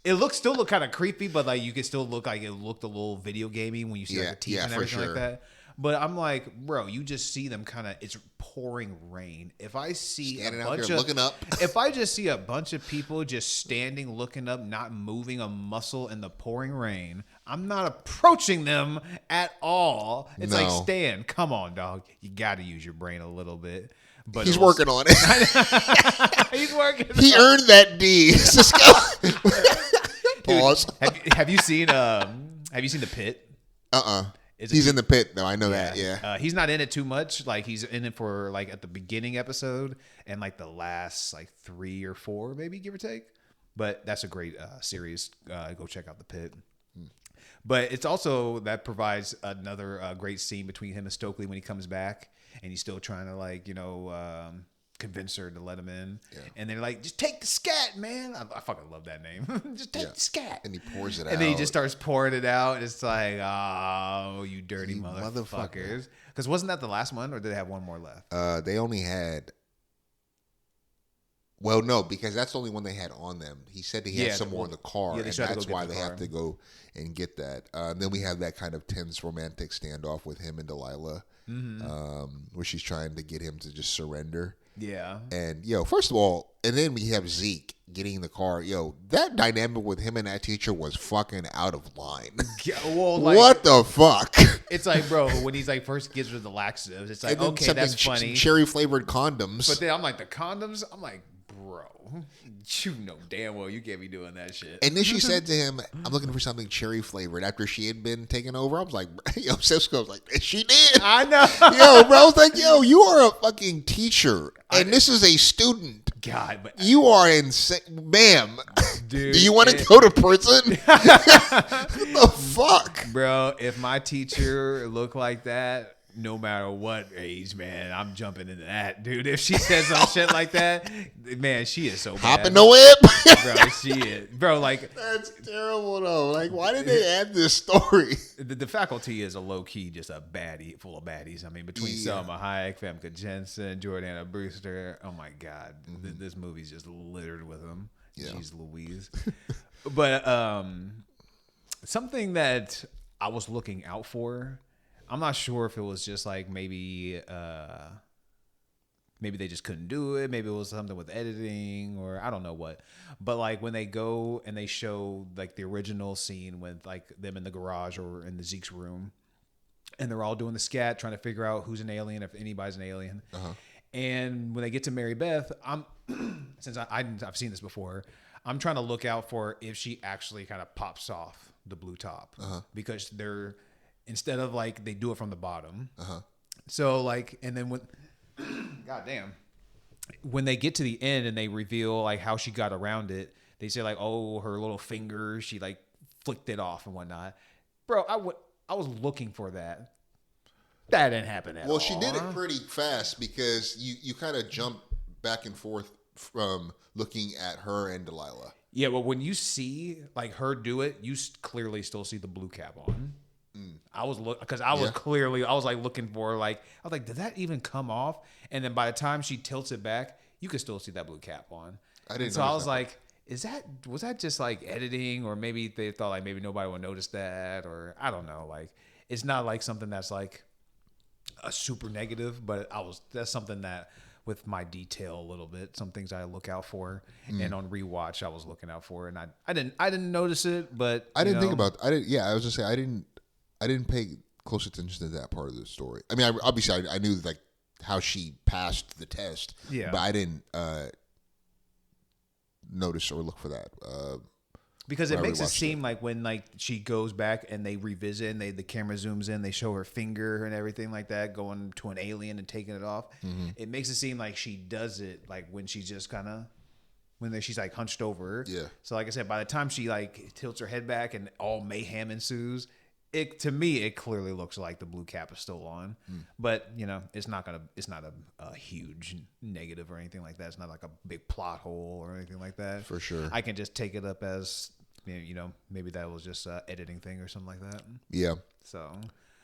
It still looked kind of creepy, but like you could still look like it looked a little video gamey when you see like the teeth and everything like that. But I'm like, bro, you just see them kind of. It's pouring rain. If I see standing a out bunch there of looking up, if I just see a bunch of people just standing looking up, not moving a muscle in the pouring rain, I'm not approaching them at all. It's like, Stan, come on, dog, you got to use your brain a little bit. But he's working on it. He's working. He earned that D. Pause. Have you seen The Pit? He's in The Pit though. I know that. Yeah. He's not in it too much. Like he's in it for like at the beginning episode and like the last like 3 or 4 maybe, give or take. But that's a great series. Go check out The Pit. But it's also that provides another great scene between him and Stokely when he comes back and he's still trying to like convince her to let him in. Yeah. And they're like, just take the scat, man. I fucking love that name. Just take the scat. And he pours it out. And then he just starts pouring it out. And it's like, oh, you dirty motherfuckers. Because wasn't that the last one, or did they have one more left? They only had. Well, no, because that's the only one they had on them. He said he had some more in the car, and that's why they have to go and get that. Then we have that kind of tense romantic standoff with him and Delilah, where she's trying to get him to just surrender. Yeah. And, first of all, and then we have Zeke getting in the car. That dynamic with him and that teacher was fucking out of line. Yeah, well, like, what the fuck? It's like, bro, when he's like first gives her the laxatives, it's like, okay, that's funny. Cherry-flavored condoms. But then I'm like, the condoms? I'm like, bro, you know damn well you can't be doing that shit. And then she said to him, I'm looking for something cherry flavored after she had been taken over. I was like, Cisco was like, she did. I know. Bro, I was like, you are a fucking teacher. And this is a student. God, but you are insane. Ma'am, dude, do you want to go to prison? What the fuck? Bro, if my teacher looked like that, no matter what age, man, I'm jumping into that, dude. If she says some shit like that, man, she is so bad. Hop in the whip. Bro, she is. Bro, like. That's terrible, though. Like, why did they add this story? The faculty is a low-key, just a baddie, full of baddies. I mean, between Selma Hayek, Famke Janssen, Jordana Brewster, oh my God. This movie's just littered with them. Yeah. Jeez Louise. But something that I was looking out for. I'm not sure if it was just like maybe they just couldn't do it. Maybe it was something with editing or I don't know what. But like when they go and they show like the original scene with like them in the garage or in the Zeke's room, and they're all doing the scat, trying to figure out who's an alien, if anybody's an alien. And when they get to Mary Beth, since I've seen this before, I'm trying to look out for if she actually kind of pops off the blue top because they're instead of like they do it from the bottom. So like, and then when, goddamn, when they get to the end and they reveal like how she got around it, they say like, oh, her little finger, she like flicked it off and whatnot. Bro, I was looking for that. That didn't happen at all. Well, she did it pretty fast because you kind of jump back and forth from looking at her and Delilah. Yeah, well, when you see like her do it, you clearly still see the blue cap on. I was clearly looking for like I was like, did that even come off? And then by the time she tilts it back, you could still see that blue cap on. I didn't. So I was like, was that just like editing, or maybe they thought like maybe nobody would notice that, or I don't know. Like it's not like something that's like a super negative, but that's something that with my detail a little bit, some things I look out for, and on rewatch I was looking out for, and I didn't notice it, but I didn't think about. I was just say I didn't pay close attention to that part of the story. I mean, obviously I knew like how she passed the test, but I didn't notice or look for that. Because it makes it seem like when like she goes back and they revisit and the camera zooms in, they show her finger and everything like that going to an alien and taking it off. It makes it seem like she does it like when she's just kind of she's like hunched over. Yeah. So like I said, by the time she like tilts her head back and all mayhem ensues, to me it clearly looks like the blue cap is still on. But you know, it's not a huge negative or anything like that. It's not like a big plot hole or anything like that. For sure. I can just take it up as you know, maybe that was just a editing thing or something like that. Yeah. So,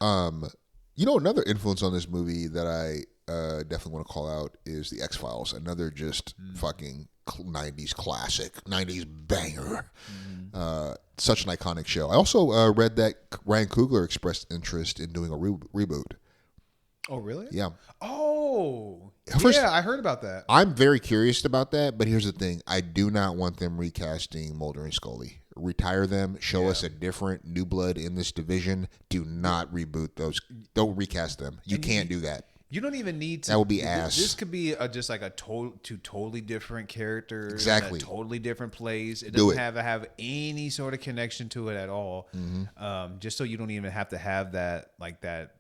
another influence on this movie that I definitely want to call out is the X-Files. Another just fucking 90s classic, 90s banger. Such an iconic show. I also read that Ryan Coogler expressed interest in doing a reboot. Oh, really? Yeah. Oh, First, yeah, I heard about that. I'm very curious about that, but here's the thing. I do not want them recasting Mulder and Scully. Retire them. Show us a different new blood in this division. Do not reboot those. Don't recast them. You can't do that. You don't even need to. That would be ass. This could be just like two totally different characters. Exactly. In a totally different place. It doesn't have to have any sort of connection to it at all. Just so you don't even have to have that, like that,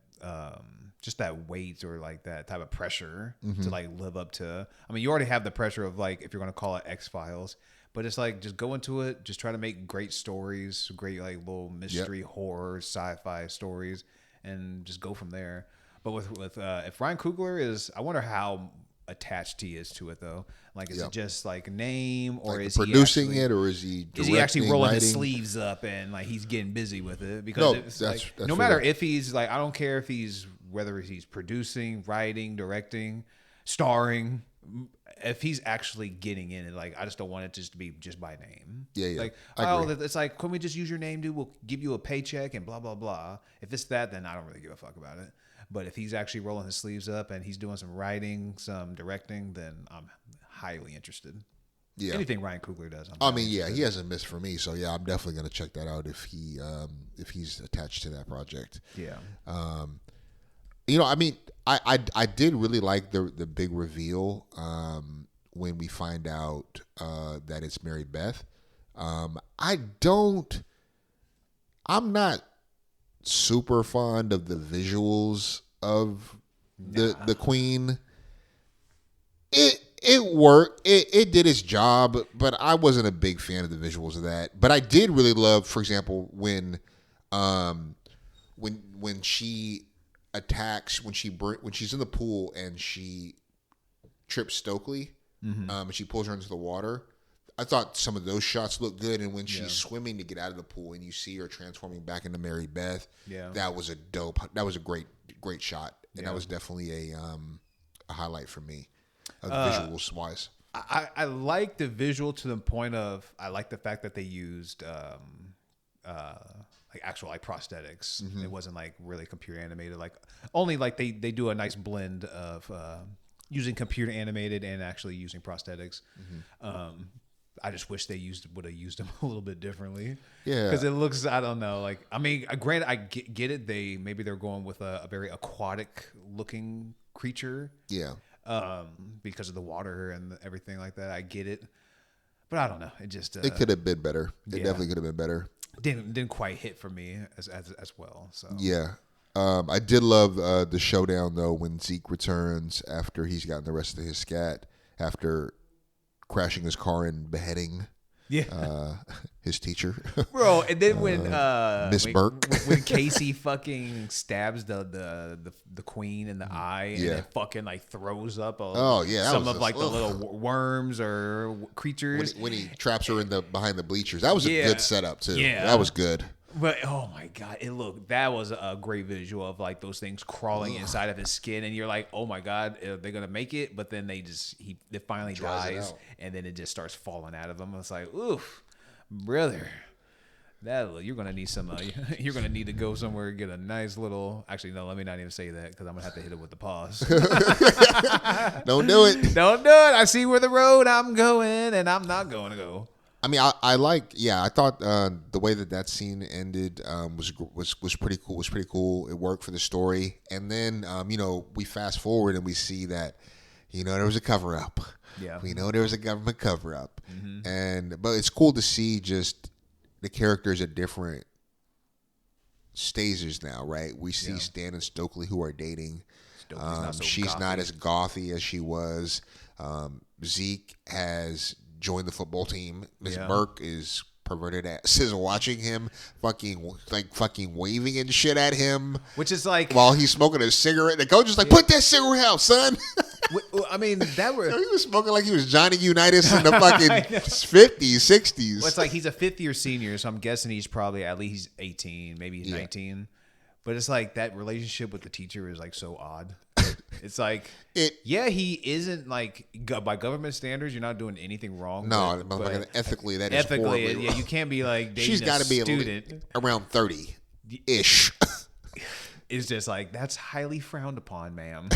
just that weight or like that type of pressure to like live up to. I mean, you already have the pressure of like, if you're going to call it X-Files, but it's like, just go into it, just try to make great stories, great like little mystery, horror, sci-fi stories, and just go from there. But with if Ryan Coogler is, I wonder how attached he is to it though. Like, is it just like a name, or like is producing he actually, it, or is he actually rolling writing? his sleeves up and like he's getting busy with it? Because it's like, no matter if he's like, I don't care if he's whether he's producing, writing, directing, starring. If he's actually getting in it, like, I just don't want it just to be just by name. Yeah. Like, it's like, can we just use your name, dude? We'll give you a paycheck and blah, blah, blah. If it's that, then I don't really give a fuck about it. But if he's actually rolling his sleeves up and he's doing some writing, some directing, then I'm highly interested. Yeah. Anything Ryan Coogler does. He hasn't missed for me. So yeah, I'm definitely going to check that out if he's attached to that project. Yeah. I did really like the big reveal when we find out that it's Mary Beth. I'm not super fond of the visuals of the Queen. It worked. It did its job, but I wasn't a big fan of the visuals of that. But I did really love, for example, when she attacks, when she's in the pool and she trips Stokely, and she pulls her into the water. I thought some of those shots looked good, and when she's swimming to get out of the pool and you see her transforming back into Mary Beth, that was a great shot, and that was definitely a highlight for me, visuals wise. I like the visual to the point of, I like the fact that they used like actual like prosthetics. It wasn't like really computer animated. Like only like they do a nice blend of using computer animated and actually using prosthetics. I just wish they would have used them a little bit differently. Yeah, because it looks, I don't know. Like I mean, granted, I get it. Maybe they're going with a very aquatic looking creature. Yeah. Because of the water and everything like that. I get it. But I don't know. It just it could have been better. It definitely could have been better. Didn't quite hit for me as well. So yeah, I did love the showdown though when Zeke returns after he's gotten the rest of his scat after crashing his car and beheading his teacher, bro. And then when Miss Burke, when Casey fucking stabs the queen in the eye and it fucking like throws up some of like the little worms or creatures when he traps her behind the bleachers. That was a good setup too. Yeah, that was good. But oh my god, that was a great visual of like those things crawling inside of his skin, and you're like, oh my god, they're gonna make it, but then it finally dies, and then it just starts falling out of him. It's like, oof, brother, you're gonna need some. You're gonna need to go somewhere and get a nice little. Actually, no, let me not even say that because I'm gonna have to hit it with the pause. Don't do it. Don't do it. I see where the road I'm going, and I'm not going to go. I mean, I thought the way that scene ended was pretty cool. Was pretty cool. It worked for the story. And then, we fast forward and we see that, there was a cover up. Yeah. We know there was a government cover up. But it's cool to see just the characters at different stages now, right? We see Stan and Stokely who are dating. She's gothy. not as gothy as she was. Zeke has joined the football team. Miss Burke is perverted ass is watching him fucking waving and shit at him, which is like while he's smoking a cigarette. The coach is like, put that cigarette out, son. I mean, he was smoking like he was Johnny Unitas in the fucking 50s, 60s. Well, it's like he's a fifth-year senior, so I'm guessing he's probably at least 18, maybe he's 19. But it's like that relationship with the teacher is like so odd. It's like, he isn't like by government standards, you're not doing anything wrong. No, but ethically, that is horribly wrong. You can't be like dating she's got to be student around 30-ish. It's just like that's highly frowned upon, ma'am.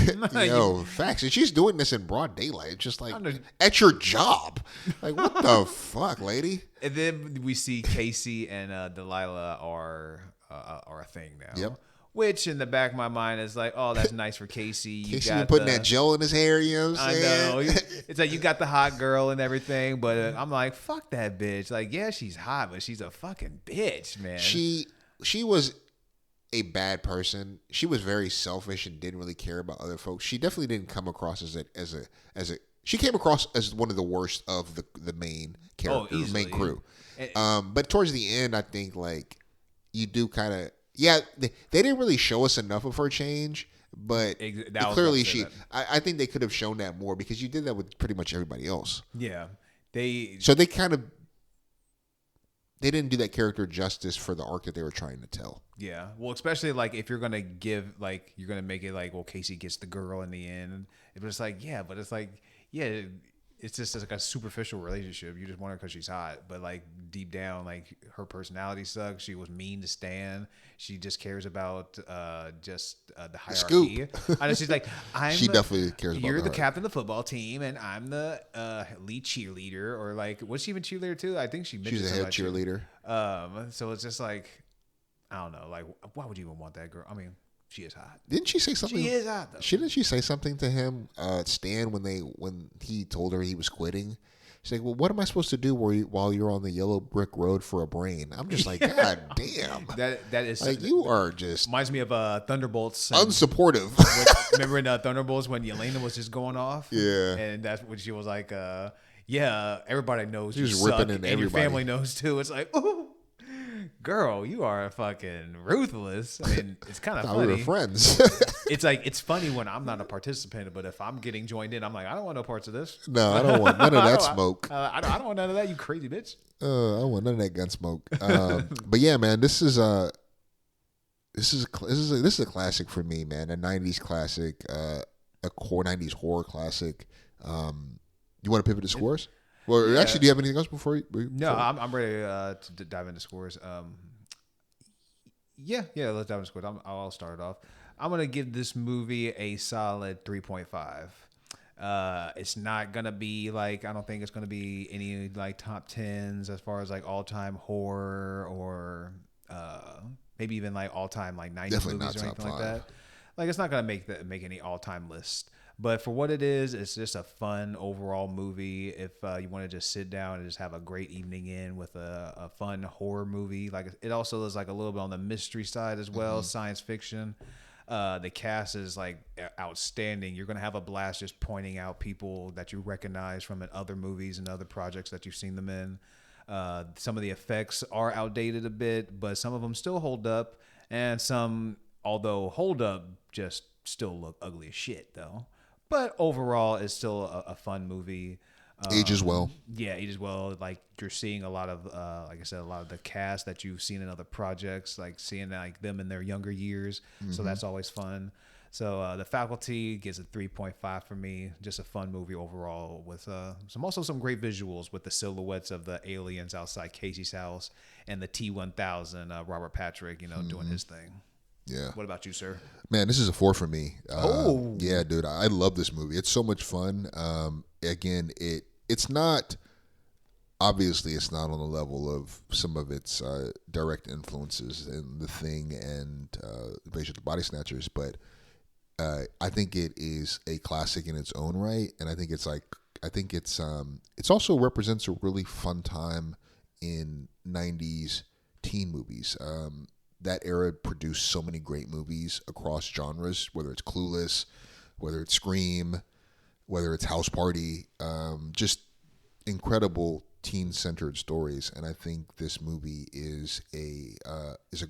Facts. And she's doing this in broad daylight. It's just like at your job. Like, what the fuck, lady? And then we see Casey and Delilah are a thing now. Yep. Which in the back of my mind is like, oh, that's nice for Casey. Casey been putting that gel in his hair, you know what I'm saying? I know. It's like you got the hot girl and everything, but I'm like, fuck that bitch. Like, yeah, she's hot, but she's a fucking bitch, man. She was a bad person. She was very selfish and didn't really care about other folks. She definitely didn't come across as a she came across as one of the worst of the main characters, main crew. But towards the end, I think like you do kind of. Yeah, they didn't really show us enough of her change, but clearly I think they could have shown that more because you did that with pretty much everybody else. Yeah, they didn't do that character justice for the arc that they were trying to tell. Yeah, well, especially like if you're gonna you're gonna make it like, well, Casey gets the girl in the end. It was like, it's just like a superficial relationship. You just want her because she's hot, but like deep down, like her personality sucks. She was mean to Stan. She just cares about the hierarchy. I know she's like, she definitely cares about. You're the captain of the football team, and I'm the lead cheerleader. Or like, was she even cheerleader too? I think she's a head cheerleader. So it's just like, I don't know. Like, why would you even want that girl? I mean, she is hot. Didn't she say something? She is hot, though. Didn't she say something to him, Stan, when he told her he was quitting? She's like, well, what am I supposed to do while you're on the yellow brick road for a brain? I'm just like, God damn. That is like, you are just reminds me of Thunderbolts. Unsupportive. Remember in Thunderbolts when Yelena was just going off? Yeah. And that's when she was like, everybody knows she was you ripping suck, into and everybody. Your family knows too. It's like, ooh. Girl, you are fucking ruthless. I mean, it's kind of funny. We were friends. It's like, it's funny when I'm not a participant, but if I'm getting joined in, I'm like, I don't want no parts of this. No, I don't want none of that smoke. I don't want none of that, you crazy bitch. I don't want none of that gun smoke. But yeah, man, this is a classic for me, man. A 90s classic, a core 90s horror classic. You want to pivot to scores? Well, actually, do you have anything else before you? No, I'm ready to dive into scores. Yeah. Let's dive into it. I'll start it off. I'm gonna give this movie a solid 3.5. It's not gonna be like, I don't think it's gonna be any like top tens as far as like all time horror or maybe even like all time like 90s Definitely movies not or anything top like five. that. Like it's not gonna make any all time list. But for what it is, it's just a fun overall movie. If you want to just sit down and just have a great evening in with a fun horror movie, like it also is like a little bit on the mystery side as well, science fiction. The cast is like outstanding. You're gonna have a blast just pointing out people that you recognize from in other movies and other projects that you've seen them in. Some of the effects are outdated a bit, but some of them still hold up, and some, although hold up, just still look ugly as shit though. But overall, it's still a fun movie. Ages well. Yeah, ages well. Like you're seeing a lot of, like I said, a lot of the cast that you've seen in other projects, like seeing like them in their younger years. So that's always fun. So The Faculty gets a 3.5 for me. Just a fun movie overall with some great visuals with the silhouettes of the aliens outside Casey's house and the T-1000, Robert Patrick, doing his thing. Yeah. What about you, sir? Man, this is a 4 for me. Yeah, dude, I love this movie. It's so much fun. Again, it's not, obviously it's not on the level of some of its direct influences in The Thing and Invasion of the Body Snatchers, but I think it is a classic in its own right, and I think it's also represents a really fun time in 90s teen movies. That era produced so many great movies across genres, whether it's Clueless, whether it's Scream, whether it's House Party, just incredible teen-centered stories. And I think this movie is a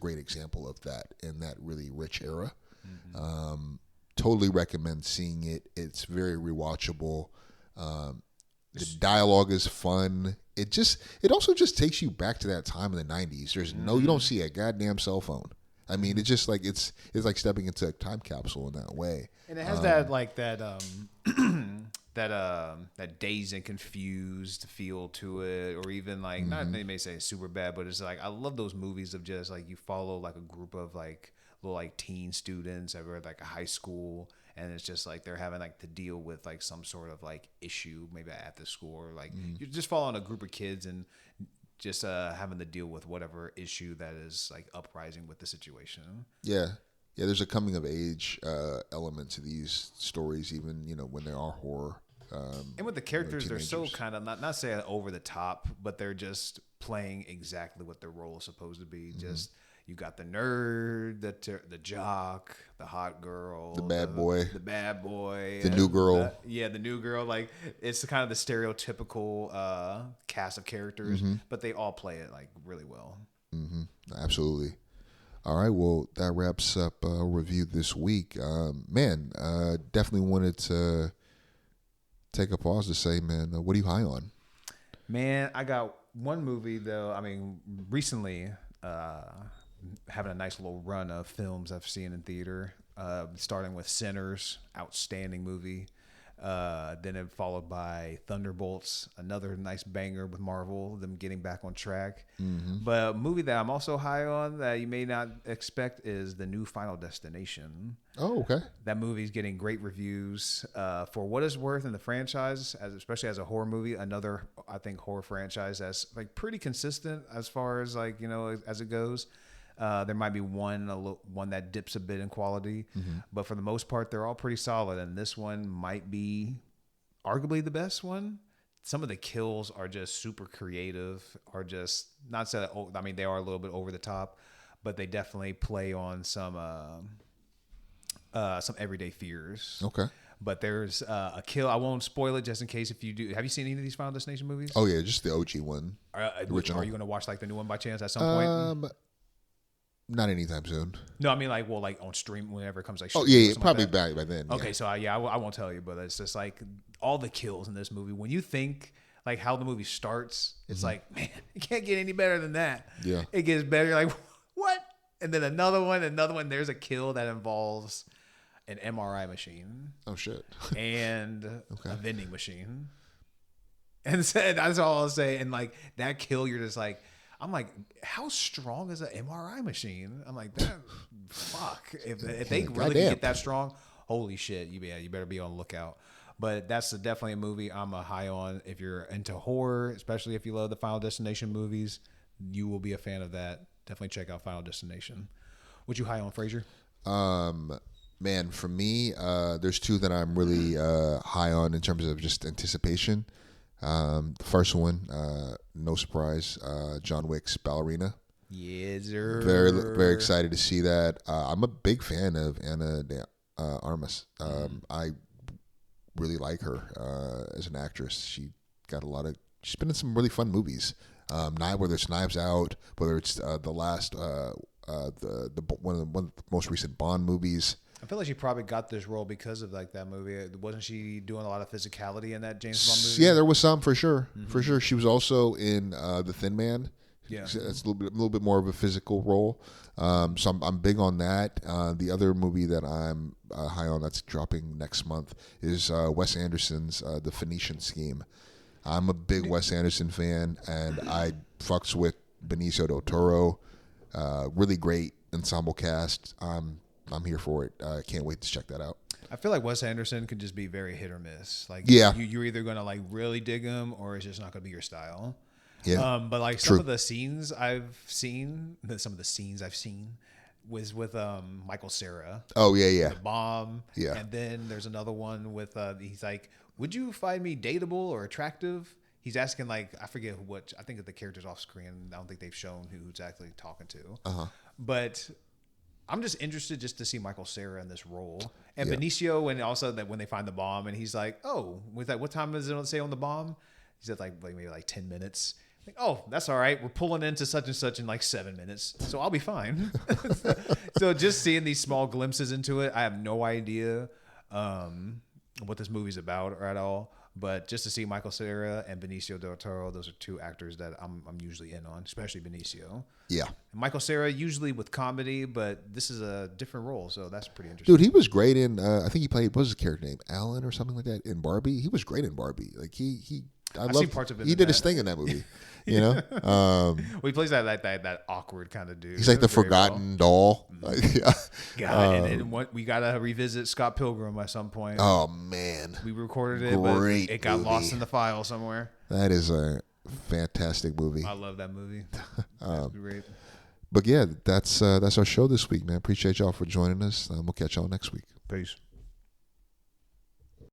great example of that in that really rich era. Totally recommend seeing it. It's very rewatchable. The dialogue is fun. It also just takes you back to that time in the 90s. You don't see a goddamn cell phone. I mean, it's just like it's like stepping into a time capsule in that way. And it has that dazed and confused feel to it, or even like not they may say it's super bad, but it's like I love those movies of just like you follow like a group of like little like teen students over at like a high school, and it's just like they're having like to deal with like some sort of like issue maybe at the school, or like you're just following a group of kids and just having to deal with whatever issue that is like uprising with the situation. Yeah. There's a coming of age element to these stories, even when they are horror. And with the characters, they're so teenagers. kind of not saying over the top, but they're just playing exactly what their role is supposed to be. Just you got the nerd, the jock, the hot girl, The bad boy. the new girl. The new girl. Like it's kind of the stereotypical cast of characters, but they all play it like really well. Absolutely. All right, well, that wraps up our review this week. Definitely wanted to take a pause to say, man, what are you high on? Man, I got one movie, though. I mean, recently, having a nice little run of films I've seen in theater, starting with Sinners, outstanding movie. Then it followed by Thunderbolts, another nice banger with Marvel, them getting back on track. But a movie that I'm also high on that you may not expect is the new Final Destination. Oh, okay. That movie's getting great reviews. For what it's worth in the franchise, especially as a horror movie, another, I think, horror franchise that's like pretty consistent as far as like, as it goes. There might be one that dips a bit in quality, but for the most part, they're all pretty solid. And this one might be arguably the best one. Some of the kills are just super creative, or just not so. I mean, they are a little bit over the top, but they definitely play on some everyday fears. Okay. But there's a kill. I won't spoil it just in case if you do. Have you seen any of these Final Destination movies? Oh yeah, just the OG one. Original. Are you going to watch like the new one by chance at some point? Not anytime soon. No, I mean like on stream whenever it comes like. Oh yeah, probably back by then. Okay, so I won't tell you, but it's just like all the kills in this movie. When you think like how the movie starts, it's like, man, it can't get any better than that. Yeah, it gets better. You're like, what? And then another one. There's a kill that involves an MRI machine. Oh shit. And a vending machine. And that's all I'll say. And like that kill, you're just like, I'm like, how strong is an MRI machine? I'm like, that, fuck. If they really can get that strong, holy shit, you better be on the lookout. But that's definitely a movie I'm a high on. If you're into horror, especially if you love the Final Destination movies, you will be a fan of that. Definitely check out Final Destination. What you high on, Fraser? Man, for me, there's two that I'm really high on in terms of just anticipation. The first one, no surprise, John Wick's Ballerina. Yes, sir. Very, very excited to see that. I'm a big fan of Ana de Armas. I really like her as an actress. She's been in some really fun movies. Whether it's Knives Out, whether it's the last, one of the most recent Bond movies. I feel like she probably got this role because of like that movie. Wasn't she doing a lot of physicality in that James Bond movie? Yeah, there was some for sure. For sure, she was also in The Thin Man. Yeah, it's a little bit more of a physical role. So I'm big on that. The other movie that I'm high on that's dropping next month is Wes Anderson's The Phoenician Scheme. I'm a big Wes Anderson fan, and I fucks with Benicio del Toro. Really great ensemble cast. I'm here for it. I can't wait to check that out. I feel like Wes Anderson could just be very hit or miss. Like, yeah, you're either gonna like really dig him, or it's just not gonna be your style. Yeah, but like some of the scenes I've seen was with Michael Cera. Oh yeah. The bomb. Yeah. And then there's another one with he's like, would you find me dateable or attractive? He's asking like, I forget what, I think the character's off screen. I don't think they've shown who he's actually talking to. But I'm just interested just to see Michael Cera in this role. And Benicio, and also that when they find the bomb and he's like, oh, with that, what time does it say on the bomb? He said like maybe like 10 minutes. Like, oh, that's all right. We're pulling into such and such in like 7 minutes, so I'll be fine. So just seeing these small glimpses into it, I have no idea what this movie's about or at all. But just to see Michael Cera and Benicio del Toro, those are two actors that I'm usually in on, especially Benicio. Yeah. And Michael Cera usually with comedy, but this is a different role, so that's pretty interesting. Dude, he was great in. I think he played, what was his character name, Alan or something like that in Barbie. He was great in Barbie. Like I've seen parts of it. He did his thing in that movie. You know, well, he plays that awkward kind of dude. He's like the forgotten doll. Yeah. God, and we gotta revisit Scott Pilgrim at some point. Oh man, we recorded it, but it got lost in the file somewhere. That is a fantastic movie. I love that movie. Great. But yeah, that's our show this week, man. Appreciate y'all for joining us. We'll catch y'all next week. Peace.